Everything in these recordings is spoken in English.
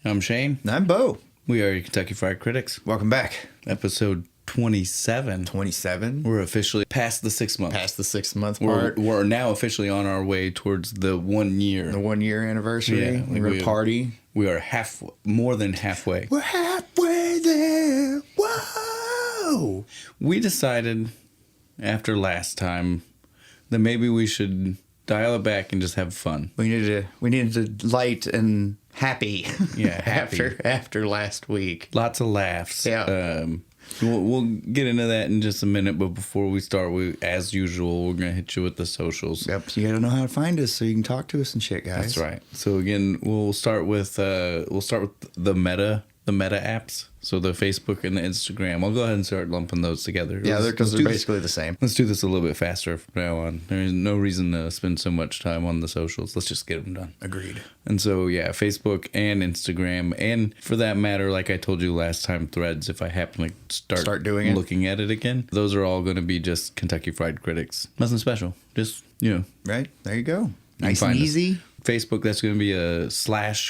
I'm Shane. And I'm Bo. We are your Kentucky Fried Critics. Welcome back. Episode 27. 27. We're officially past the 6 month. Past the 6 month mark. We're now officially on our way towards the 1 year. The 1 year anniversary. Yeah, We're going to party. We are more than halfway. We're halfway there. Whoa! We decided after last time that maybe we should dial it back and just have fun. We needed to light and happy. Yeah, happy. after last week. Lots of laughs. Yeah. We'll get into that in just a minute, but before we start, as usual, we're going to hit you with the socials. Yep, so you got to know how to find us so you can talk to us and shit, guys. That's right. So again, we'll start with the meta apps. So the Facebook and the Instagram. I'll go ahead and start lumping those together. Yeah, because they're basically the same. Let's do this a little bit faster from now on. There is no reason to spend so much time on the socials. Let's just get them done. Agreed. And so, yeah, Facebook and Instagram, and for that matter, like I told you last time, Threads, if I happen to start doing it, looking at it again, those are all going to be just Kentucky Fried Critics. Nothing special. Just, Right, there you go. Nice and easy. Facebook, that's going to be a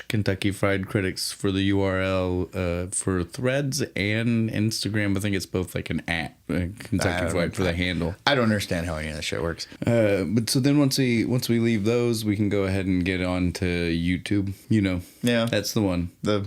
/ Kentucky Fried Critics for the URL. For Threads and Instagram, I think it's both like an @ Kentucky Fried for the handle. I don't understand how any of that shit works. But so then once we leave those, we can go ahead and get on to YouTube. Yeah, that's the one. The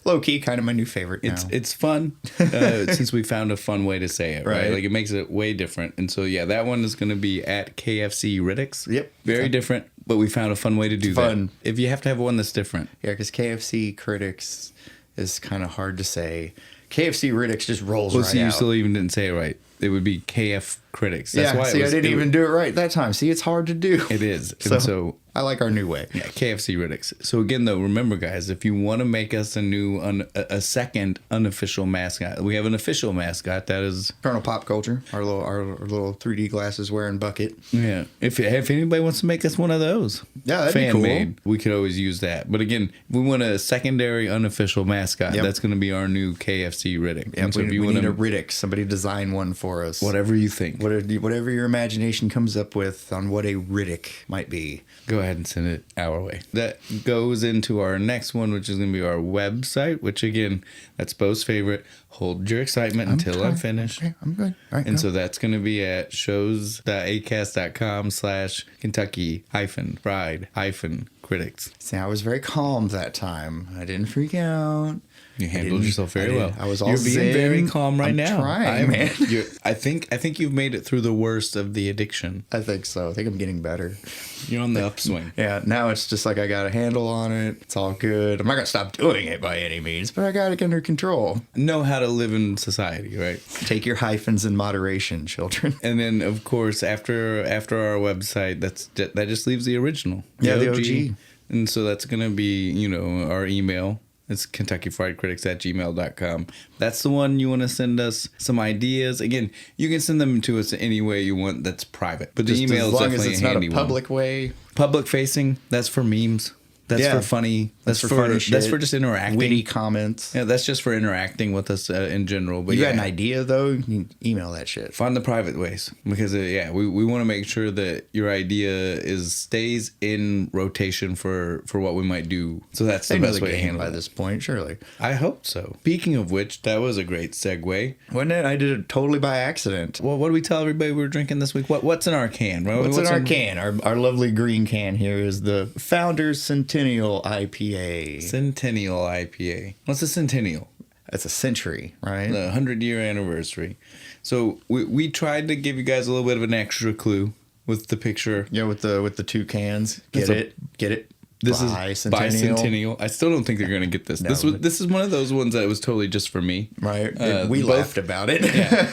low key, kind of my new favorite now. It's fun since we found a fun way to say it. Right, like it makes it way different. And so yeah, that one is going to be at KFC Critics. Yep, very different. But we found a fun way to do that. If you have to have one that's different. Yeah, because KFC Critics is kind of hard to say. KFC Critics just rolls right out. You still even didn't say it right. It would be KF Critics. That's why I didn't even do it right that time. See, it's hard to do. It is. So I like our new way. Yeah, KFC Critics. So again, though, remember, guys, if you want to make us a second unofficial mascot, we have an official mascot that is Colonel Pop Culture, our little 3D glasses wearing bucket. Yeah. If anybody wants to make us one of those, that'd be cool. Fan-made, we could always use that. But again, if we want a secondary unofficial mascot, that's going to be our new KFC Riddick. Yeah, so we need a Riddick. Somebody design one for us. Whatever you think. Whatever your imagination comes up with on what a Riddick might be. Go ahead and send it our way. That goes into our next one, which is going to be our website, which again, that's Bo's favorite. Hold your excitement until I'm finished. Okay, I'm good. All right, and so that's going to be at shows.acast.com/Kentucky-fried-critics. See, I was very calm that time. I didn't freak out. You handled yourself very well. I was all You're being very calm right I'm now. Trying, man. I think you've made it through the worst of the addiction. I think so. I think I'm getting better. You're on the upswing. Yeah, now it's just like I got a handle on it. It's all good. I'm not going to stop doing it by any means, but I got it under control. Know how to live in society, right? Take your hyphens in moderation, children. And then, of course, after our website, that just leaves the original. The OG. And so that's going to be, our email. It's KentuckyFriedCritics@gmail.com. That's the one you want to send us some ideas. Again, you can send them to us any way you want that's private. But the email is definitely a handy one. As long as it's not a public way. Public facing, that's for memes. That's for funny. That's for funny shit. That's for just interacting. Witty comments. Yeah, that's just for interacting with us in general. But you got an idea, though? You can email that shit. Find the private ways. Because, we want to make sure that your idea stays in rotation for what we might do. So that's the best way to handle it. By this point, surely. I hope so. Speaking of which, that was a great segue. Wasn't it? I did it totally by accident. Well, what do we tell everybody we're drinking this week? What's in our can? What's in our can? Our lovely green can here is the Founders Centennial IPA. Centennial IPA. What's a Centennial? It's a century, right? The 100-year anniversary. So we tried to give you guys a little bit of an extra clue with the picture. Yeah, with the two cans. Get it? This is bicentennial. I still don't think they're going to get this. No, this is one of those ones that was totally just for me. Right. We laughed about it. Yeah.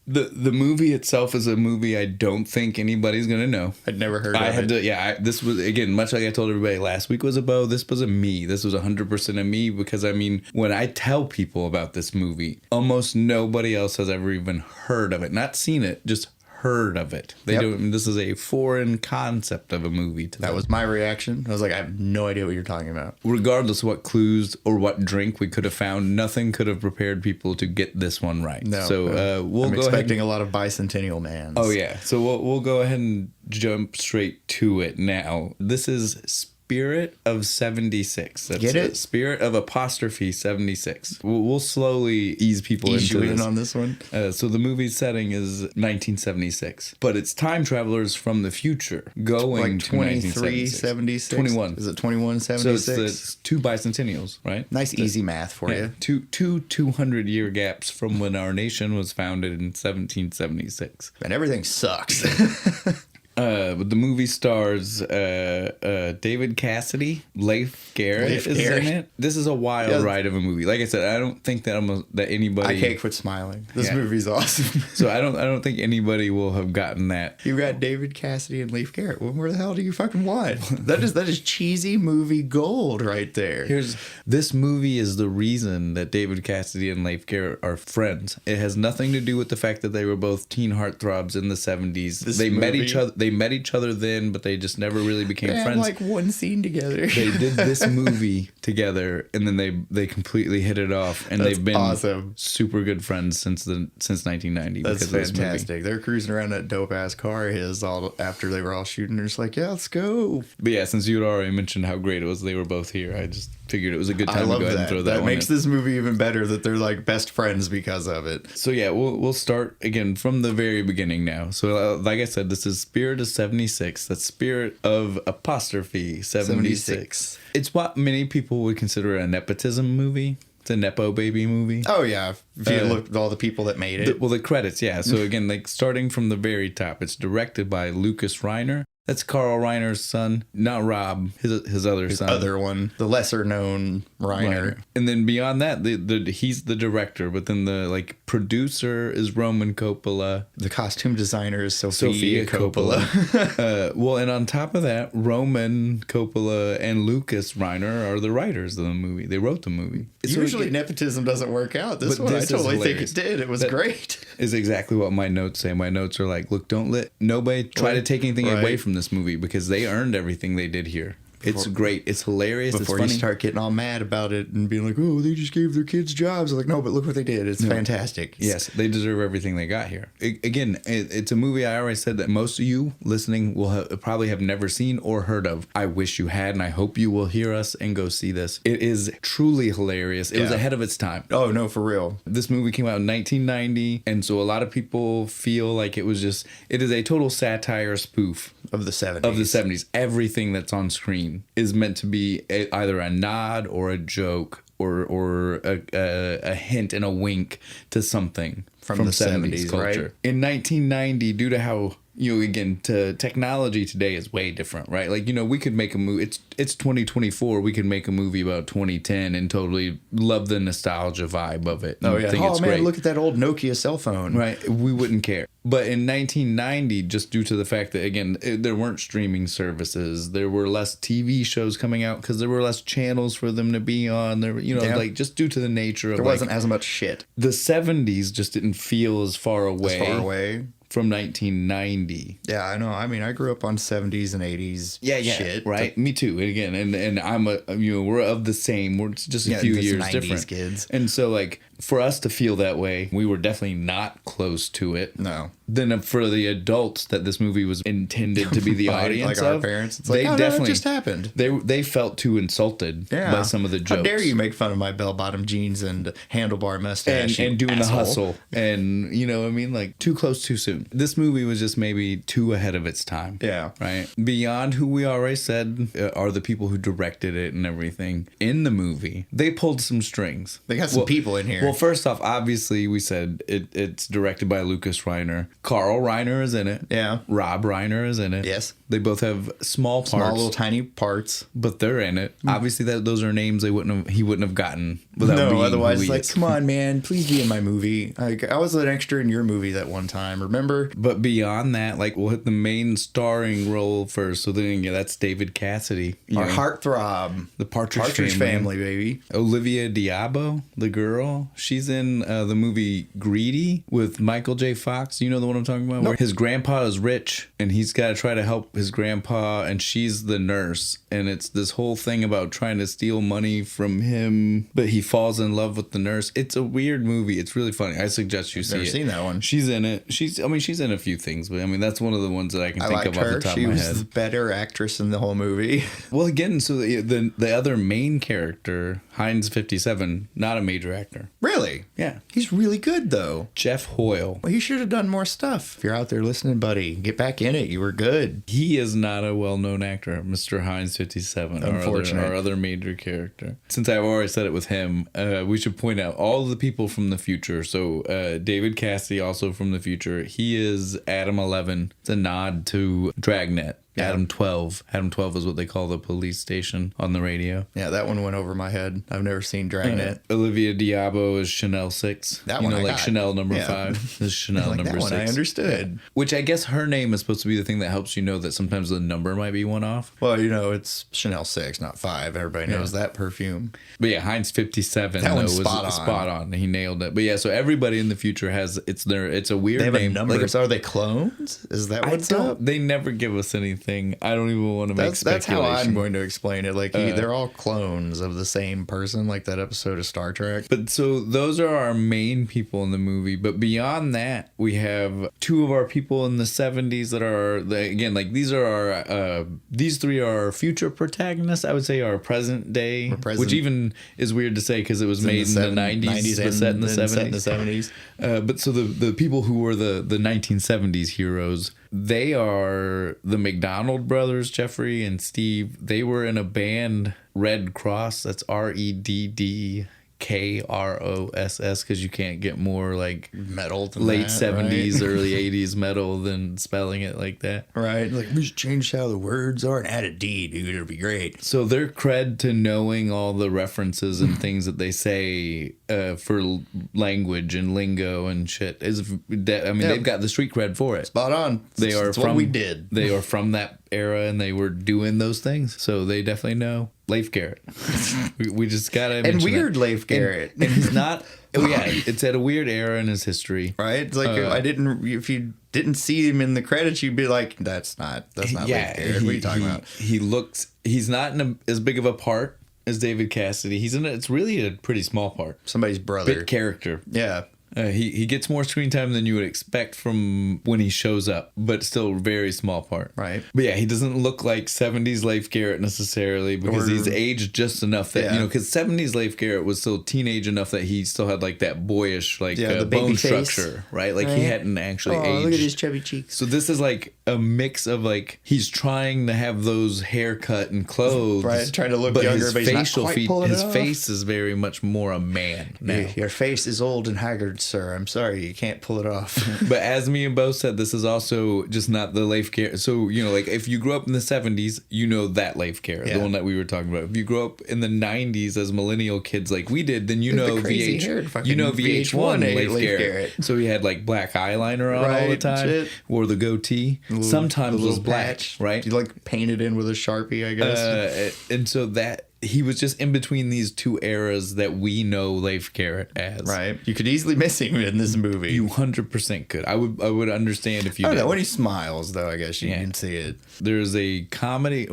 The movie itself is a movie I don't think anybody's gonna know. I'd never heard of it. This was, again, much like I told everybody last week was a Bo, this was a me. This was 100% a me, because when I tell people about this movie, almost nobody else has ever even heard of it. Not seen it, just heard of it. They don't. This is a foreign concept of a movie to them. That was my reaction. I was like, I have no idea what you're talking about. Regardless of what clues or what drink we could have found, nothing could have prepared people to get this one right. No. So I'm expecting a lot of bicentennial mans. Oh yeah. So we'll go ahead and jump straight to it now. This is Spirit of 76. That's Get it? Spirit of apostrophe 76. We'll slowly ease people Ease into you in this. on this one. So the movie's setting is 1976, but it's time travelers from the future going Like to 2376. 21. Is it So 2176? it's the two bicentennials, right? Nice easy math for you. Two 200-year gaps from when our nation was founded in 1776. And everything sucks. But the movie stars David Cassidy, Leif Garret Leif is Garret. in it. This is a wild ride of a movie. Like I said, I don't think that anybody. I can't quit smiling. This Yeah. movie's awesome. So I don't think anybody will have gotten that. You got David Cassidy and Leif Garret. Well, where the hell do you fucking want? That is cheesy movie gold right there. This movie is the reason that David Cassidy and Leif Garret are friends. It has nothing to do with the fact that they were both teen heartthrobs in the 70s. They met each other. They met each other then, but they just never really became They had friends. like one scene together. They did this movie together, and then they completely hit it off, and That's they've been awesome. super good friends since 1990. That's because of this movie. fantastic. They're cruising around that dope ass car of his all after they were all shooting. They're just like, yeah, let's go. But yeah, since you had already mentioned how great it was, they were both here. I just figured it was a good I time to love go ahead and that. throw that That one makes in. this movie even better that they're like best friends because of it. So yeah, we'll start again from the very beginning now. So like I said, this is Spirit of 76. That's Spirit of apostrophe 76. It's what many people would consider a nepotism movie. It's a nepo baby movie. Oh yeah, if you look at all the people that made it. The credits, yeah. So again, like starting from the very top, it's directed by Lucas Reiner. That's Carl Reiner's son, not Rob, his other son. Other one, the lesser known Reiner. And then beyond that, he's the director, but then the like producer is Roman Coppola. The costume designer is Sophia Coppola. Well, and on top of that, Roman Coppola and Lucas Reiner are the writers of the movie. They wrote the movie. Usually nepotism doesn't work out. This But one, this I is totally think hilarious. it did. It was great. Is exactly what my notes say. My notes are like, look, don't let nobody try to take anything away Right. from this movie because they earned everything they did here. It's great. It's hilarious. Before it's funny. you start getting all mad about it and being like, oh, they just gave their kids jobs. I'm like, no, but look what they did. It's fantastic. Yes, they deserve everything they got here. It's a movie I already said that most of you listening will probably have never seen or heard of. I wish you had, and I hope you will hear us and go see this. It is truly hilarious. It was ahead of its time. Oh, no, for real. This movie came out in 1990, and so a lot of people feel like it is a total satire spoof Of the 70s. of the 70s. Everything that's on screen is meant to be either a nod or a joke or a hint and a wink to something From the 70s, culture. right? In 1990, due to how again, technology today is way different, right? Like, we could make a movie. It's 2024. We could make a movie about 2010 and totally love the nostalgia vibe of it. Oh, yeah. Think Oh, it's man, great. look at that old Nokia cell phone. Right, we wouldn't care. But in 1990, just due to the fact that, again, there weren't streaming services, there were less TV shows coming out because there were less channels for them to be on. There, like just due to the nature of There wasn't as much shit. the 70s just didn't feel as far away. Far away. From 1990. Yeah, I know. I mean, I grew up on 70s and 80s shit. Right. Me too. And again, and I'm we're of the same. We're just a few just years 90s different. kids. And so, like, for us to feel that way, we were definitely not close to it. No. Then for the adults that this movie was intended to be the Right, audience like our of, parents. It's they like, oh, no, it definitely just happened. They felt too insulted by some of the jokes. How dare you make fun of my bell-bottom jeans and handlebar mustache and doing asshole. the hustle, and what I mean, like too close too soon. This movie was just maybe too ahead of its time. Yeah. Right. Beyond who we already said are the people who directed it and everything in the movie, they pulled some strings. They got some people in here. Well, first off, obviously we said it's directed by Lucas Reiner. Carl Reiner is in it. Yeah. Rob Reiner is in it. Yes. They both have small parts. Small little tiny parts. But they're in it. Obviously, those are names he wouldn't have gotten without being otherwise who it's he like, is. come on, man, please be in my movie. Like, I was an extra in your movie that one time, remember? But beyond that, like, we'll hit the main starring role first. So then, that's David Cassidy. Our heartthrob. The Partridge Family, baby. Olivia Diabo, the girl. She's in the movie Greedy with Michael J. Fox. You know the one I'm talking about? No. Where his grandpa is rich and he's got to try to help his grandpa, and she's the nurse. And it's this whole thing about trying to steal money from him, but he falls in love with the nurse. It's a weird movie. It's really funny. I suggest you see it. Never seen that one. She's in it. She's in a few things, but I mean, that's one of the ones that I can think of off the top of my head. She was the better actress in the whole movie. Well, again, so the other main character, Heinz 57, not a major actor. Really? Yeah. He's really good, though. Jeff Hoyle. Well, he should have done more stuff. If you're out there listening, buddy, get back in it. You were good. He is not a well-known actor, Mr. Heinz 57, Unfortunate. our other major character. Since I've already said it with him, we should point out all the people from the future. So David Cassidy, also from the future, he is Adam 11. It's a nod to Dragnet. Yeah. Adam 12. Adam 12 is what they call the police station on the radio. Yeah, that one went over my head. I've never seen Dragnet. Olivia Diabo is Chanel 6. That you one know, I like got. Chanel number Yeah. 5. This is Chanel Like number that 6. one, I understood. Which I guess her name is supposed to be the thing that helps you know that sometimes the number might be one off. Well, it's Chanel 6, not 5. Everybody knows that perfume. But yeah, Heinz 57 That though, one's was spot on. spot on. He nailed it. But yeah, so everybody in the future has it's a weird They have name. a number. Like Are they clones? Is that what's up? They never give us anything. I don't even want to make That's how speculation. I'm going to explain it. Like they're all clones of the same person, like that episode of Star Trek. But so those are our main people in the movie. But beyond that, we have two of our people in the 70s that are, again, like these are our, these three are our future protagonists. I would say our present day, which even is weird to say because it was made in the 90s, but set in the 70s. But so the people who were the 1970s heroes, they are the McDonald brothers, Jeffrey and Steve. They were in a band, Red Cross. That's REDDKROSS, because you can't get more like Metal than late that, 70s, right? early 80s metal than spelling it like that. Right. Like, we should change how the words are and add a D, dude. It'll be great. So their cred to knowing all the references and things that they say for language and lingo and shit is that, I mean, they've got the street cred for it. Spot on. They are That's from what we did. They are from that era and they were doing those things. So they definitely know Leif Garret. we just gotta And mention weird that. Leif Garret. And he's not. Oh yeah, it's at a weird era in his history. Right? It's like if you didn't see him in the credits, you'd be like, that's not Leif Garret. What are you talking about? He's not in as big of a part as David Cassidy. It's really a pretty small part. Somebody's brother. Bit character. Yeah. He gets more screen time than you would expect from when he shows up, but still very small part. Right. But yeah, he doesn't look like 70s Leif Garret necessarily because he's aged just enough that, because 70s Leif Garret was still teenage enough that he still had like that boyish, like the baby bone face. structure, right? Like he hadn't actually aged. Look at his chubby cheeks. So this is like a mix of like he's trying to have those haircut and clothes, Right, trying to look but younger, his but he's not facial quite pulling his it off. face is very much more a man now. Your face is old and haggard, sir. I'm sorry, you can't pull it off. But as me and Bo said, this is also just not the Leif Garret. So, like if you grew up in the 70s, you know that Leif Garret, the one that we were talking about. If you grew up in the 90s as millennial kids like we did, then you know VH1 Leif Garret. So he had like black eyeliner on all the time, shit. wore the goatee. Sometimes was black, patch, right? You like painted in with a Sharpie, I guess. And so that he was just in between these two eras that we know Leif Garret as. Right. You could easily miss him in this movie. You 100% could. I would understand if you I don't did. know. When he smiles, though, I guess you can see it. There's a comedy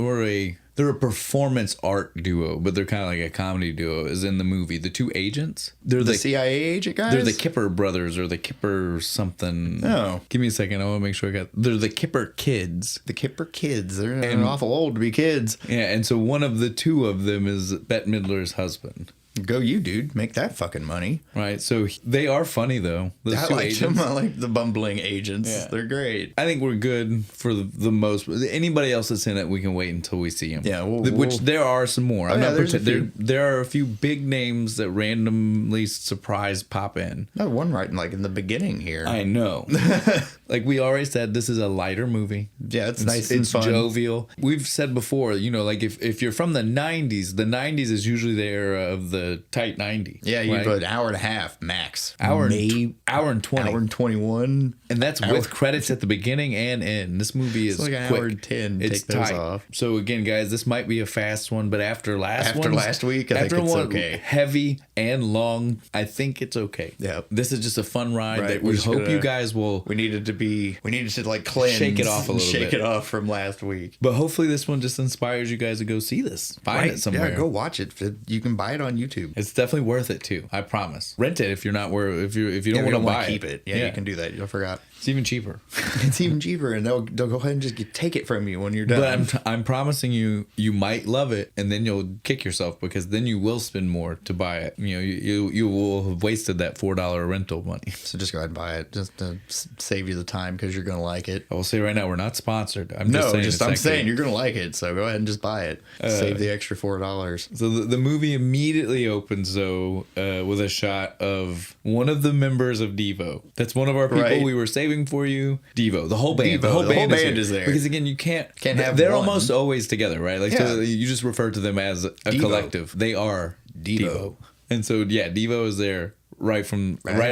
they're a performance art duo, but they're kind of like a comedy duo is in the movie. The two agents. They're The CIA agent guys? They're the Kipper brothers or the Kipper something. No. Give me a second. I want to make sure I got. They're the Kipper kids. The Kipper kids. They're awful old to be kids. Yeah, and so one of the two of them is Bette Midler's husband. Go you, dude. Make that fucking money. Right. So they are funny though. Those I two like agents. them. I like the bumbling agents. Yeah. They're great. I think we're good for the most. Anybody else that's in it, we can wait until we see them. Yeah, which there are some more. I'm not there's a there. few. There are a few big names that randomly surprise pop in. No, one right in the beginning here. I know. Like we already said, this is a lighter movie. Yeah, it's nice and It's fun. jovial. We've said before, like if you're from the 90s is usually the era of the a tight 90. Yeah, you right? have an hour and a half max. Hour and 20. Hour and 21. And that's with credits at the beginning and end. This movie is like an quick. hour and 10. It's Take those tight. off. So again, guys, this might be a fast one, but after last week, I think it's okay. Heavy and long, I think it's okay. Yeah. This is just a fun ride Right, that we hope you guys will. We needed to like cleanse, Shake it off a little shake bit. it off from last week. But hopefully this one just inspires you guys to go see this. Find it somewhere. Yeah, go watch it. You can buy it on YouTube. It's definitely worth it too. I promise. Rent it if you're not if you don't want to buy keep it. Yeah, you can do that. I forgot. It's even cheaper. It's even cheaper, and they'll go ahead and just take it from you when you're done. But I'm promising you might love it, and then you'll kick yourself because then you will spend more to buy it. You know, you will have wasted that $4 rental money. So just go ahead and buy it, just to save you the time because you're gonna like it. I will say right now we're not sponsored. I'm saying you're gonna like it, so go ahead and just buy it. Save the extra $4. So the movie immediately opens though with a shot of one of the members of Devo. That's one of our people we were saving for you. Devo, the whole band. The whole band is there. Because again, you can't have they're one. almost always together, right? Like so you just refer to them as a collective. They are Devo. And so Devo is there right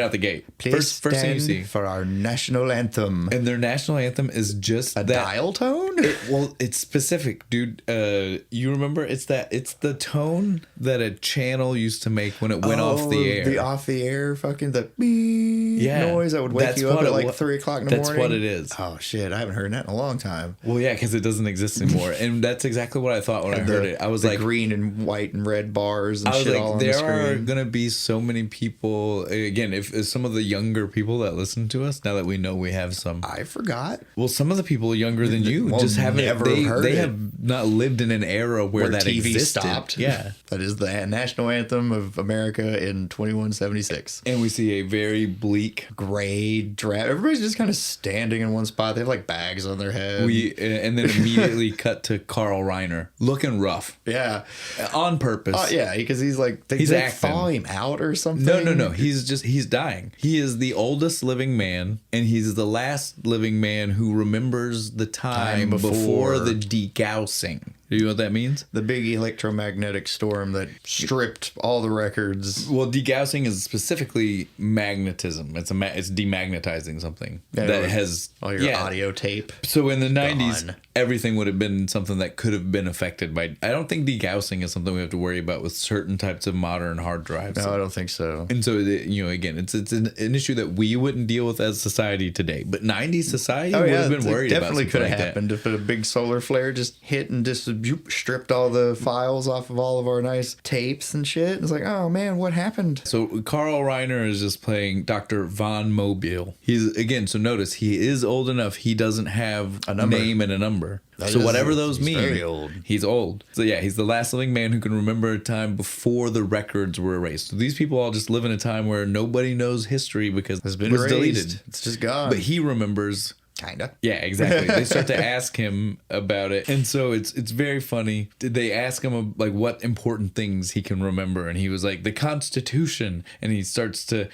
out the gate. Please First thing you see for our national anthem. And their national anthem is just a dial tone? It's specific, dude. You remember it's the tone that a channel used to make when it went off the air. The off the air fucking the beep noise that would wake you up at like 3 o'clock in the morning. That's what it is. Oh shit, I haven't heard that in a long time. Well, yeah, because it doesn't exist anymore. And that's exactly what I thought when I heard it. I was like green and white and red bars and shit all on the screen. There are gonna be so many people. Again, if some of the younger people that listen to us, now that we know we have some, I forgot. Well, some of the people younger than you just haven't. They have not lived in an era where that TV existed. Stopped. Yeah, that is the national anthem of America in 2176. And we see a very bleak, gray draft. Everybody's just kind of standing in one spot. They have like bags on their head. And then immediately cut to Carl Reiner looking rough. Yeah, on purpose. Yeah, because he's like he's acting. Thaw him out or something. No. He's dying. He is the oldest living man, and he's the last living man who remembers the time before the degaussing. Do you know what that means? The big electromagnetic storm that stripped all the records. Well, degaussing is specifically magnetism. It's demagnetizing something that has all your audio tape. So in the 90s, everything would have been something that could have been affected by. I don't think degaussing is something we have to worry about with certain types of modern hard drives. No, I don't think so. And so, again, it's an issue that we wouldn't deal with as society today. But 90s society would have been worried about something like that. Definitely could have happened if a big solar flare just hit and just stripped all the files off of all of our nice tapes and shit. It's like, oh man, what happened? So Carl Reiner is just playing Dr. Von Mobile. So notice he is old enough. He doesn't have a name and a number. So whatever those mean, very old. He's old. So he's the last living man who can remember a time before the records were erased. So these people all just live in a time where nobody knows history because it was deleted. It's just gone. But he remembers. Kinda. Yeah, exactly. They start to ask him about it, and so it's very funny. They ask him like what important things he can remember, and he was like the Constitution, and he starts to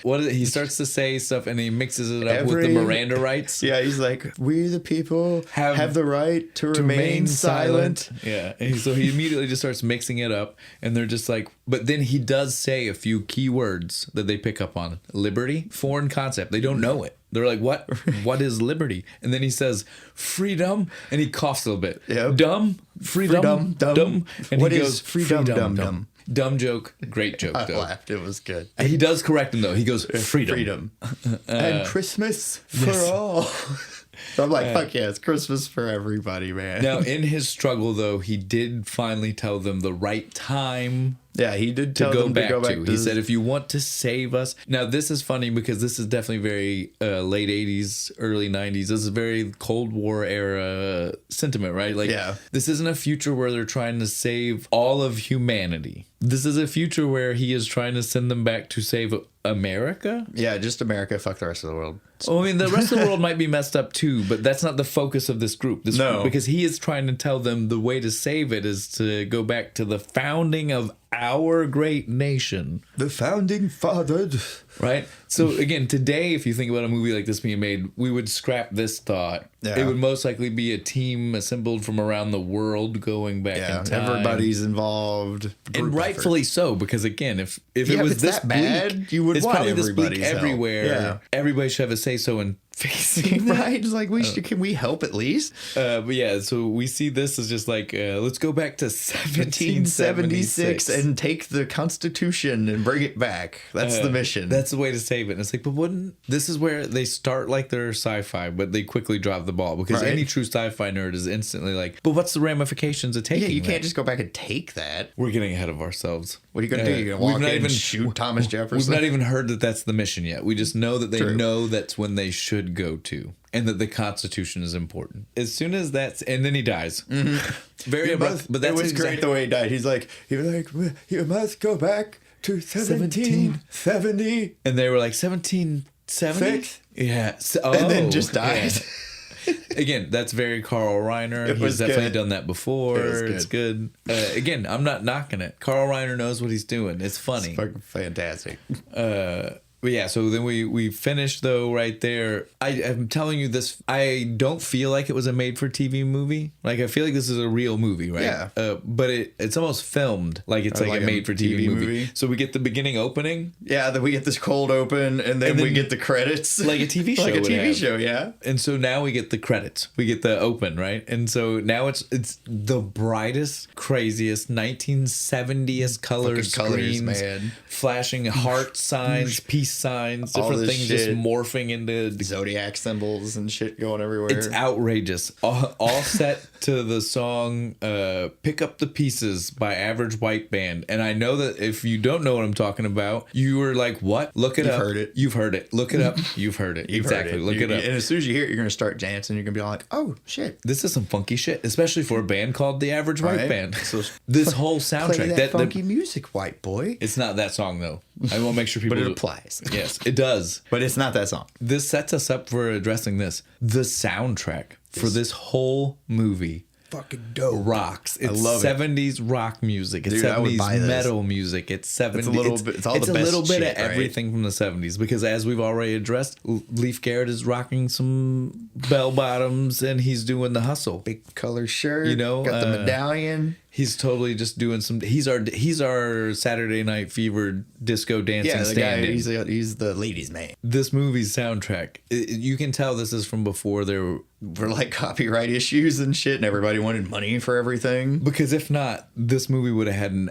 say stuff, and he mixes it up with the Miranda rights. Yeah, he's like, we the people have the right to remain silent. Yeah, and so he immediately just starts mixing it up, and they're just like, but then he does say a few key words that they pick up on: liberty, foreign concept. They don't know it. They're like, what? What is liberty? And then he says, freedom. And he coughs a little bit. Yep. Dumb. Freedom. Dumb. And what he is goes, freedom? Dumb. Dumb joke. Great joke, though. I laughed. It was good. He does correct him, though. He goes, freedom. And Christmas for all. So I'm like, fuck yeah, it's Christmas for everybody, man. Now, in his struggle, though, he did finally tell them the right time. Yeah, he did tell them to go back to. He said, if you want to save us. Now, this is funny because this is definitely very late 80s, early 90s. This is very Cold War era sentiment, right? Like, this isn't a future where they're trying to save all of humanity. This is a future where he is trying to send them back to save America? Yeah, just America. Fuck the rest of the world. Oh, I mean, the rest of the world might be messed up too, but that's not the focus of this group. Because he is trying to tell them the way to save it is to go back to the founding of our great nation. The founding fathers. Right? So, again, today, if you think about a movie like this being made, we would scrap this thought Yeah. It would most likely be a team assembled from around the world going back in time. Everybody's involved. And rightfully so, because again, if it Yeah, was if it's this that bleak, bad, you would it's want probably this bleak everybody's help. everywhere. Yeah. Everybody should have a say so in fixing that. Right? It's like, can we help at least? But yeah, so we see this as just like, let's go back to 1776 and take the Constitution and bring it back. That's the mission. That's the way to save it. And it's like, but this is where they start like they're sci-fi, but they quickly drop the ball, because Right. any true sci-fi nerd is instantly like, but what's the ramifications of taking you that? can't just go back and take that. We're getting ahead of ourselves. What are you going to do? You're going to walk in and shoot Thomas Jefferson? We've not even heard that that's the mission yet. We just know that they True. know that's when they should go to, and that the Constitution is important. As soon as that's, and then he dies. Very abrupt, but that's it was great the way he died. He was like, you must go back to 1770. And they were like 1770. Six? Yeah, And then just died. yeah. Again, that's very Carl Reiner. It was He's definitely good. done that before. It was good. It's good. Again, I'm not knocking it. Carl Reiner knows what he's doing. It's funny. It's fucking fantastic. But yeah, so then we finished though right there. I'm telling you this, I don't feel like it was a made for TV movie. Like I feel like this is a real movie, right? Yeah. But it's almost filmed like it's like a made for TV movie. So we get the beginning opening Yeah, then we get this cold open, and then we get the credits. like a TV show. Like a would TV have. show, yeah. And so now we get the credits. We get the open, right? And so now it's the brightest, craziest 1970s color Fucking colors, screens, man. flashing heart signs, peace signs, All different this things just shit. morphing into. Zodiac symbols and shit going everywhere. It's outrageous. All set to the song "Pick Up the Pieces" by Average White Band. And I know that if you don't know what I'm talking about, you were like, "What? Look it You've up." heard it. You've heard it. Look it up. You've heard it. You've exactly. heard it. Look it up. And as soon as you hear it, you're going to start dancing. You're going to be like, oh, shit. This is some funky shit, especially for a band called the Average White Right. Band. So This whole soundtrack, Play that funky music, white boy. it's not that song though. I want to make sure people. But it applies. Yes, it does. But it's not that song. This sets us up for addressing this. The soundtrack for this whole movie Fucking dope. rocks. It's love it. 70s rock music. It's Dude, I would 70s buy this. metal music. It's 70s. It's a little bit- it's all the a best little bit shit, of right? everything from the 70s, because as we've already addressed, Leif Garret is rocking some bell bottoms and he's doing the hustle. Big color shirt. You know, got the medallion. He's totally just doing some. He's our Saturday Night Fever disco dancing Yeah, the guy, stand-in. he's the ladies' man. This movie's soundtrack, you can tell this is from before there. For like copyright issues and shit, and everybody wanted money for everything. Because if not, this movie would have had an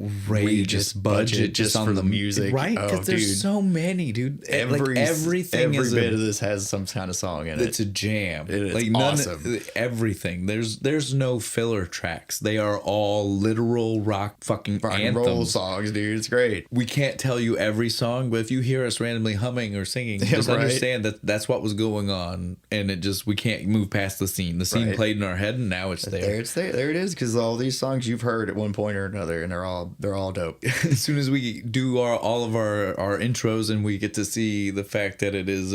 outrageous budget just on for the music. right? Because Oh, there's dude. so many, dude. Every Everything is bit of this has some kind of song in it. it's a jam. It is like awesome. Everything. There's no filler tracks. They are all literal rock fucking Rock and roll anthems. songs, dude. It's great. We can't tell you every song, but if you hear us randomly humming or singing, just right. understand that that's what was going on, and it just we can't move past the scene. The scene Right. played in our head, and now it's there. There it is. Because all these songs you've heard at one point or another, and they're all dope. As soon as we do all of our intros, and we get to see the fact that it is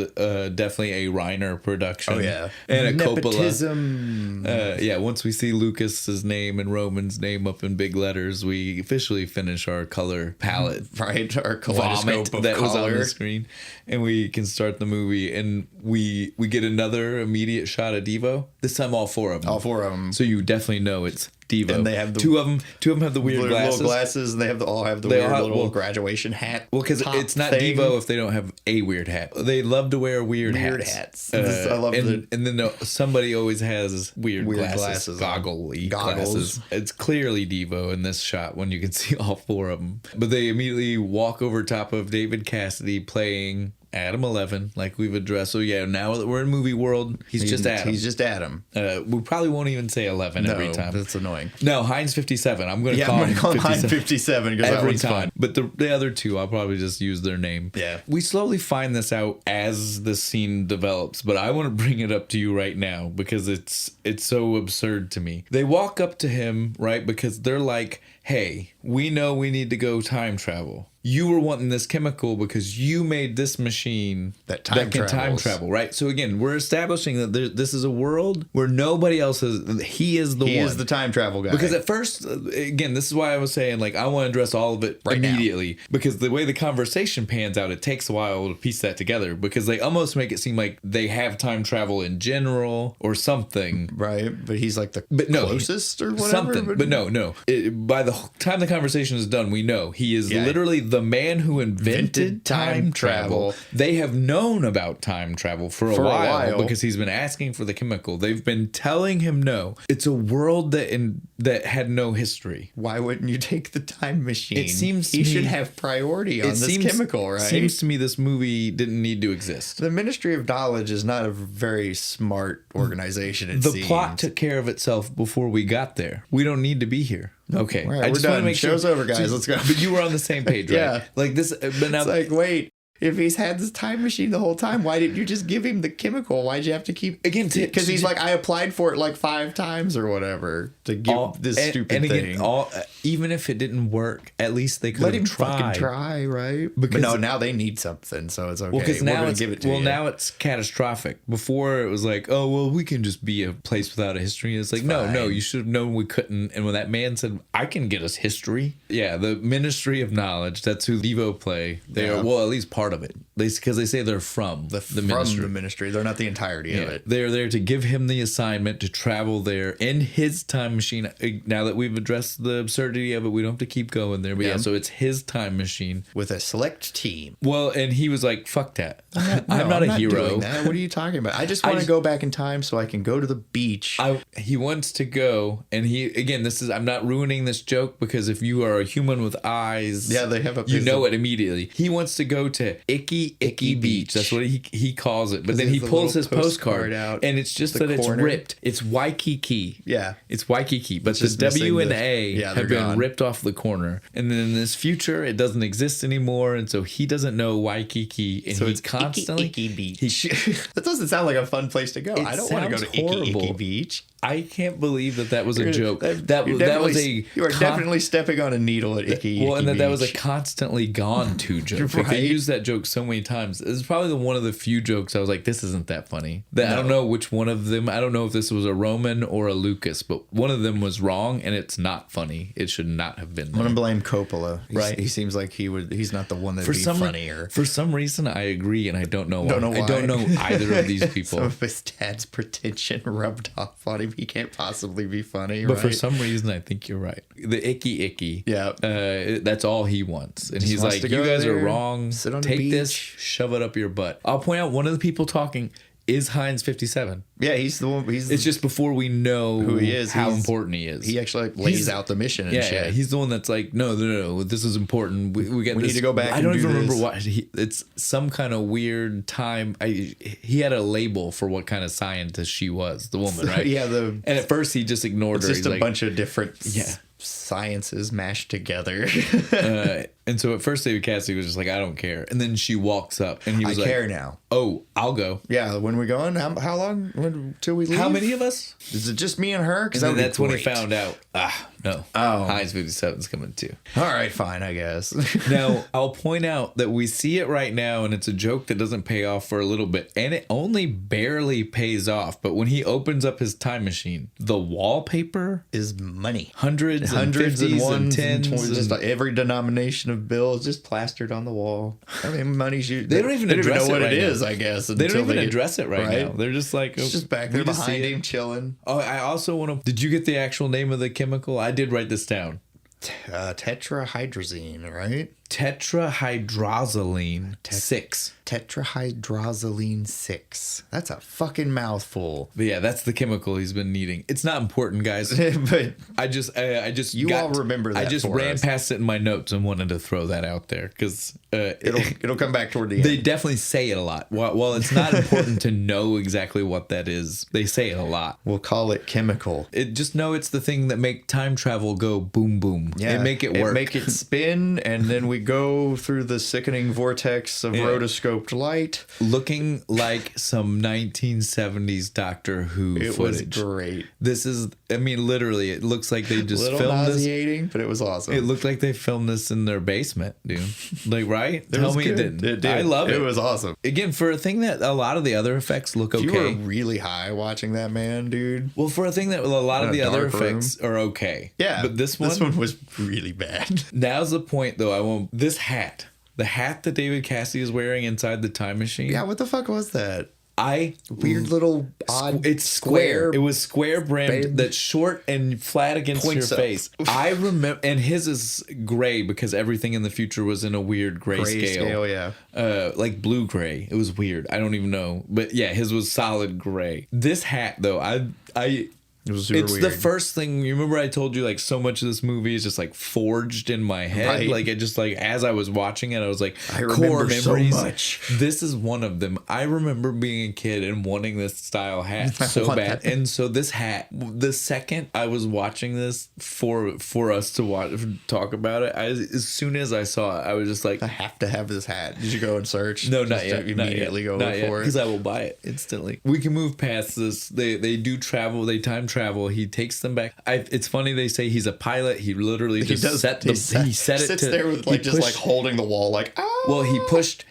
definitely a Reiner production. Oh yeah, and a nepotism. Coppola. Yeah, once we see Lucas's name and Roman's name up in big letters, we officially finish our color palette. Right, our Vomit kaleidoscope of that was on color. the screen, and we can start the movie, and we get another immediate shot of Devo. This time, all four of them. All four of them. So you definitely know it's Devo. And they have the- two of them have the weird Little glasses. glasses, and they all have the They weird all have- little well- graduation hat. Well, because top it's not thing. Devo if they don't have a weird hat. They love to wear weird hats. I love and then somebody always has weird glasses, glasses on. goggly Goggles. glasses. It's clearly Devo in this shot when you can see all four of them. But they immediately walk over top of David Cassidy playing Adam 11, like we've addressed. So yeah, now that we're in movie world, he's just Adam. He's just Adam. We probably won't even say 11 every time. That's annoying. No, Heinz 57. I'm going to Yeah, call I'm him gonna call him 57. 57 because that Every one's time. fun. But the other two, I'll probably just use their name. Yeah. We slowly find this out as the scene develops, but I want to bring it up to you right now because it's so absurd to me. They walk up to him, right? Because they're like, hey, we know we need to go time travel. you were wanting this chemical because you made this machine That can time travels. travel, right? So again, we're establishing that this is a world where nobody else is. He is the one. He is the time travel guy. Because at first, again, this is why I was saying, like, I want to address all of it Right now. immediately. Because the way the conversation pans out, it takes a while to piece that together. Because they almost make it seem like they have time travel in general or something. right, but he's like the closest or whatever. Something. But no. By the time the conversation is done, we know he is literally the man who invented time travel. They have known about time travel for a while because he's been asking for the chemical. They've been telling him no. It's a world that had no history. Why wouldn't you take the time machine? It seems he should have priority on this chemical, right? Seems to me this movie didn't need to exist. The Ministry of Knowledge is not a very smart organization. The plot took care of itself before we got there. We don't need to be here. Okay, Right, I we're just want to done. make Show's sure. over, guys. Let's go. But you were on the same page, right? Yeah. Like this, but now It's like, wait, if he's had this time machine the whole time, why didn't you just give him the chemical? Why'd you have to keep Again, Because he's like, I applied for it like 5 times or whatever to give this stupid thing. Even if it didn't work, at least they could Let have him tried. fucking try, right? Because- But no, now they need something, so it's okay. Well, because We're now gonna it's give it to you. now it's catastrophic. Before it was like, oh well, we can just be a place without a history. It's like, no, fine. you should have known we couldn't. And when that man said, I can get us history, yeah, the Ministry of Knowledge. That's who Levo play. They are at least part of it. Because they say they're from the ministry. They're not the entirety of it. They're there to give him the assignment to travel there in his time machine. Now that we've addressed the absurdity of it, we don't have to keep going there. But yeah, so it's his time machine. With a select team. Well, and he was like, fuck that. I'm No, not a hero. doing that. What are you talking about? I just want to go back in time so I can go to the beach. He wants to go, and I'm not ruining this joke because if you are a human with eyes, they have a you know it immediately. He wants to go to Icky Beach. That's what he calls it. But then he pulls his postcard out, and it's just that it's ripped. It's Waikiki. Yeah. It's Waikiki, but the just missing W and A they're have been gone. ripped off the corner. And then in this future, it doesn't exist anymore, and so he doesn't know Waikiki, and So he's it's constantly Icky Beach. That doesn't sound like a fun place to go. I don't want to go to horrible. Icky Beach. I can't believe that was a joke. That You are definitely stepping on a needle at Icky. Well, and Beach. that was a constantly gone to joke. Like, they used that joke so many times. It's probably one of the few jokes I was like, this isn't that funny. I don't know which one of them. I don't know if this was a Roman or a Lucas, but one of them was wrong, and it's not funny. It should not have been. I'm gonna blame Coppola. Right. He seems like he's not the one that'd be funnier. For some reason, I agree, and I don't know why. why. I don't know either of these people. Some of his dad's pretension rubbed off on him. He can't possibly be funny, But right? for some reason, I think you're right. The icky. Yeah. That's all he wants. And Just he's wants like, to you go guys are there, wrong. sit on the Take this, beach." shove it up your butt. I'll point out one of the people talking is Heinz 57. Yeah, he's the one. It's just before we know who he is, how important he is. He actually lays out the mission and shit. Yeah, he's the one that's like, no, this is important. We get We this. need to go back I and don't do even remember this. what. It's some kind of weird time. He had a label for what kind of scientist she was, the woman, right? Yeah, and at first he just ignored her. just He's a like, bunch of different sciences mashed together. And so at first David Cassidy was just like, I don't care. And then she walks up and he was I like, care now. Oh, I'll go. Yeah, when we going? How long till we leave? How many of us? Is it just me and her? Because And then that's when he found out. No. Oh. Heinz 57's coming too. All right, fine, I guess. Now, I'll point out that we see it right now, and it's a joke that doesn't pay off for a little bit, and it only barely pays off. But when he opens up his time machine, the wallpaper is money. hundreds And and ones tens, and 20s, just and- like every denomination of bills just plastered on the wall. I mean, money's you. They don't even address know what it right it now. is, I guess. They don't even address it right now. They're just like, It's just back there behind him, chilling. Oh, I also want to. Did you get the actual name of the chemical? I did write this down. Tetrahydrazine, right? Tetrahydrozoline 6. Tetrahydrozoline 6. That's a fucking mouthful. But yeah, that's the chemical he's been needing. It's not important, guys. But I just all remember that I just for ran us. past it in my notes and wanted to throw that out there because it'll come back toward the end. they definitely say it a lot. While it's not important to know exactly what that is, they say it a lot. We'll call it chemical. Just know it's the thing that make time travel go boom boom. Yeah, It make it work. Make it spin, and then we go through the sickening vortex of rotoscoped light. Looking like some 1970s Doctor Who footage. It was great. This is, I mean, literally, it looks like they just filmed this. Nauseating, but it was awesome. It looked like they filmed this in their basement, dude. Like, right? Tell me it didn't. It did. I love it. It was awesome. Again, for a thing that a lot of the other effects look okay. You were really high watching that, man, dude. Well, for a thing that a lot of the other effects are okay. Yeah. But this one was really bad. Now's the point, though. This hat. The hat that David Cassidy is wearing inside the time machine. Yeah, what the fuck was that? Weird little odd. It's square. It was square brimmed. Bend. That's short and flat against Points your up. face. I remember, and his is gray because everything in the future was in a weird gray scale. Yeah. Like blue gray. It was weird. I don't even know, but yeah, his was solid gray. This hat, though, It was super it's weird. the first thing. You remember I told you, like, so much of this movie is just like forged in my head. Right. Like, it just, like, as I was watching it, I was like, I core remember so memories. much. This is one of them. I remember being a kid and wanting this style hat so bad. that. And so this hat, the second I was watching this for us to talk about it, as soon as I saw it, I was just like, I have to have this hat. Did you go and search? no, not Just yet. Immediately go for it. Because I will buy it instantly. We can move past this. They do travel. They time travel. He takes them back. It's funny they say he's a pilot. He literally He just set it sits to. there with like holding the wall, like Well, he pushed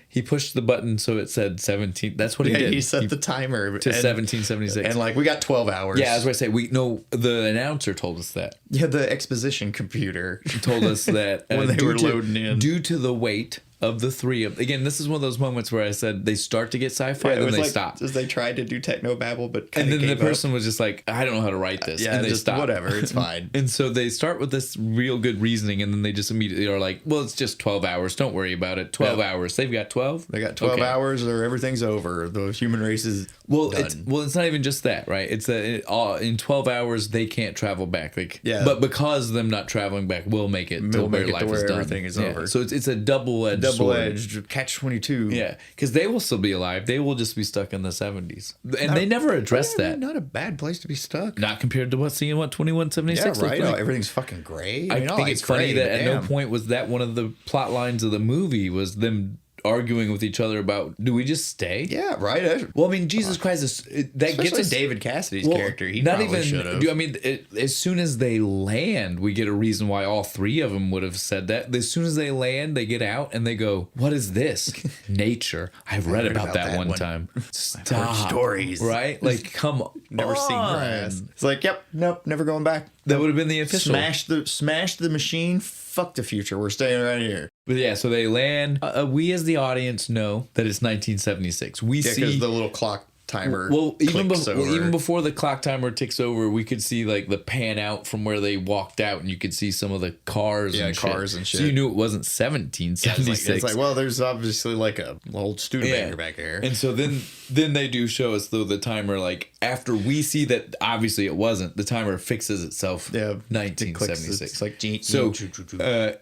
the button so it said 17. That's what he did. He set the timer to 1776. and like we got 12 hours. Yeah, I was going to say the announcer told us that. Yeah, the exposition computer Told us that when they were loading in. due to the weight of the three of, again, this is one of those moments where I said they start to get sci-fi and then they stop. As they tried to do technobabble, but And then the person was just like, I don't know how to write this. Yeah, and they just stop. whatever, it's fine. And so they start with this real good reasoning, and then they just immediately are like, well, it's just 12 hours. Don't worry about it. 12 hours. They've got 12? They got 12 hours or everything's over. The human race is done. It's not even just that, right? It's that in 12 hours, they can't travel back. Like, Yeah. But because of them not traveling back, we'll make it till their life is done. Everything is over. So it's a double-edged sword. catch-22. Yeah, because they will still be alive. They will just be stuck in the 70s. And they never address that. Not a bad place to be stuck. Not compared to seeing what 2176 Yeah, right. looked like. Everything's fucking gray. I think it's funny that at no point. point was that one of the plot lines of the movie was them arguing with each other about, do we just stay? Yeah, right. Well, I mean, Jesus Christ, that gets us David Cassidy's character. He probably should have. I mean, as soon as they land, we get a reason why all three of them would have said that. As soon as they land, they get out and they go, "What is this? Nature." I've read about that one time. Stop. Stories, right? Like, come on. Never seen grass. It's like, yep, nope, never going back. That would have been the official. Smash the machine. Fuck the future. We're staying right here. But yeah, so they land. We as the audience know that it's 1976. We see because the little clock timer. Well, even before the clock timer ticks over, we could see like the pan out from where they walked out, and you could see some of the cars. Yeah, and cars and shit. So you knew it wasn't 1776. It's like, well, there's obviously like a old Studebaker back there. And so then they do show us though the timer, like after we see that obviously it wasn't, the timer fixes itself. Yeah, 1976. It's like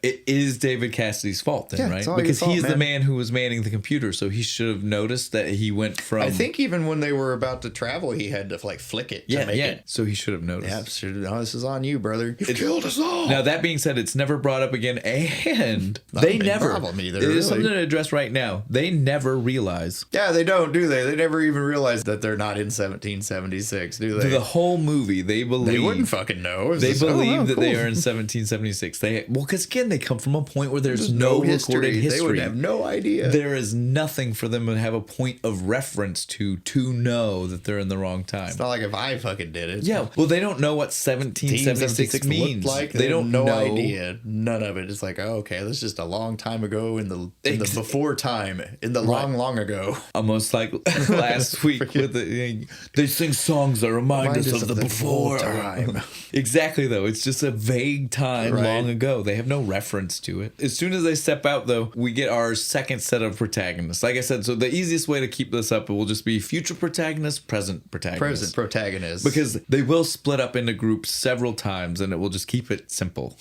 it is David Cassidy's fault then, right? Because he's the man who was manning the computer, so he should have noticed that he went from. I think even when they were about to travel, he had to like flick it to make it. So he should have noticed. Yeah, this is on you, brother. You killed us all. Now that being said, it's never brought up again, and they never. Problem either, it is something to address right now. They never realize. Yeah, they don't, do they? They never even realize that they're not in 1776, do they? The whole movie, they believe they wouldn't fucking know. They believe that they are in 1776. Because again, they come from a point where there's no recorded history. They would have no idea. There is nothing for them to have a point of reference to know that they're in the wrong time. It's not like if I fucking did it. Yeah, well, they don't know what 1776 means. Like. They don't no idea. None of it. It's like, oh, okay, this is just a long time ago in the before time, in the long ago. Almost like last week with they sing songs that remind us of the before time. Exactly, though. It's just a vague time long ago. They have no reference to it. As soon as they step out, though, we get our second set of protagonists. Like I said, so the easiest way to keep this up will just be future protagonist, present protagonist. Present protagonist. Because they will split up into groups several times, and it will just keep it simple.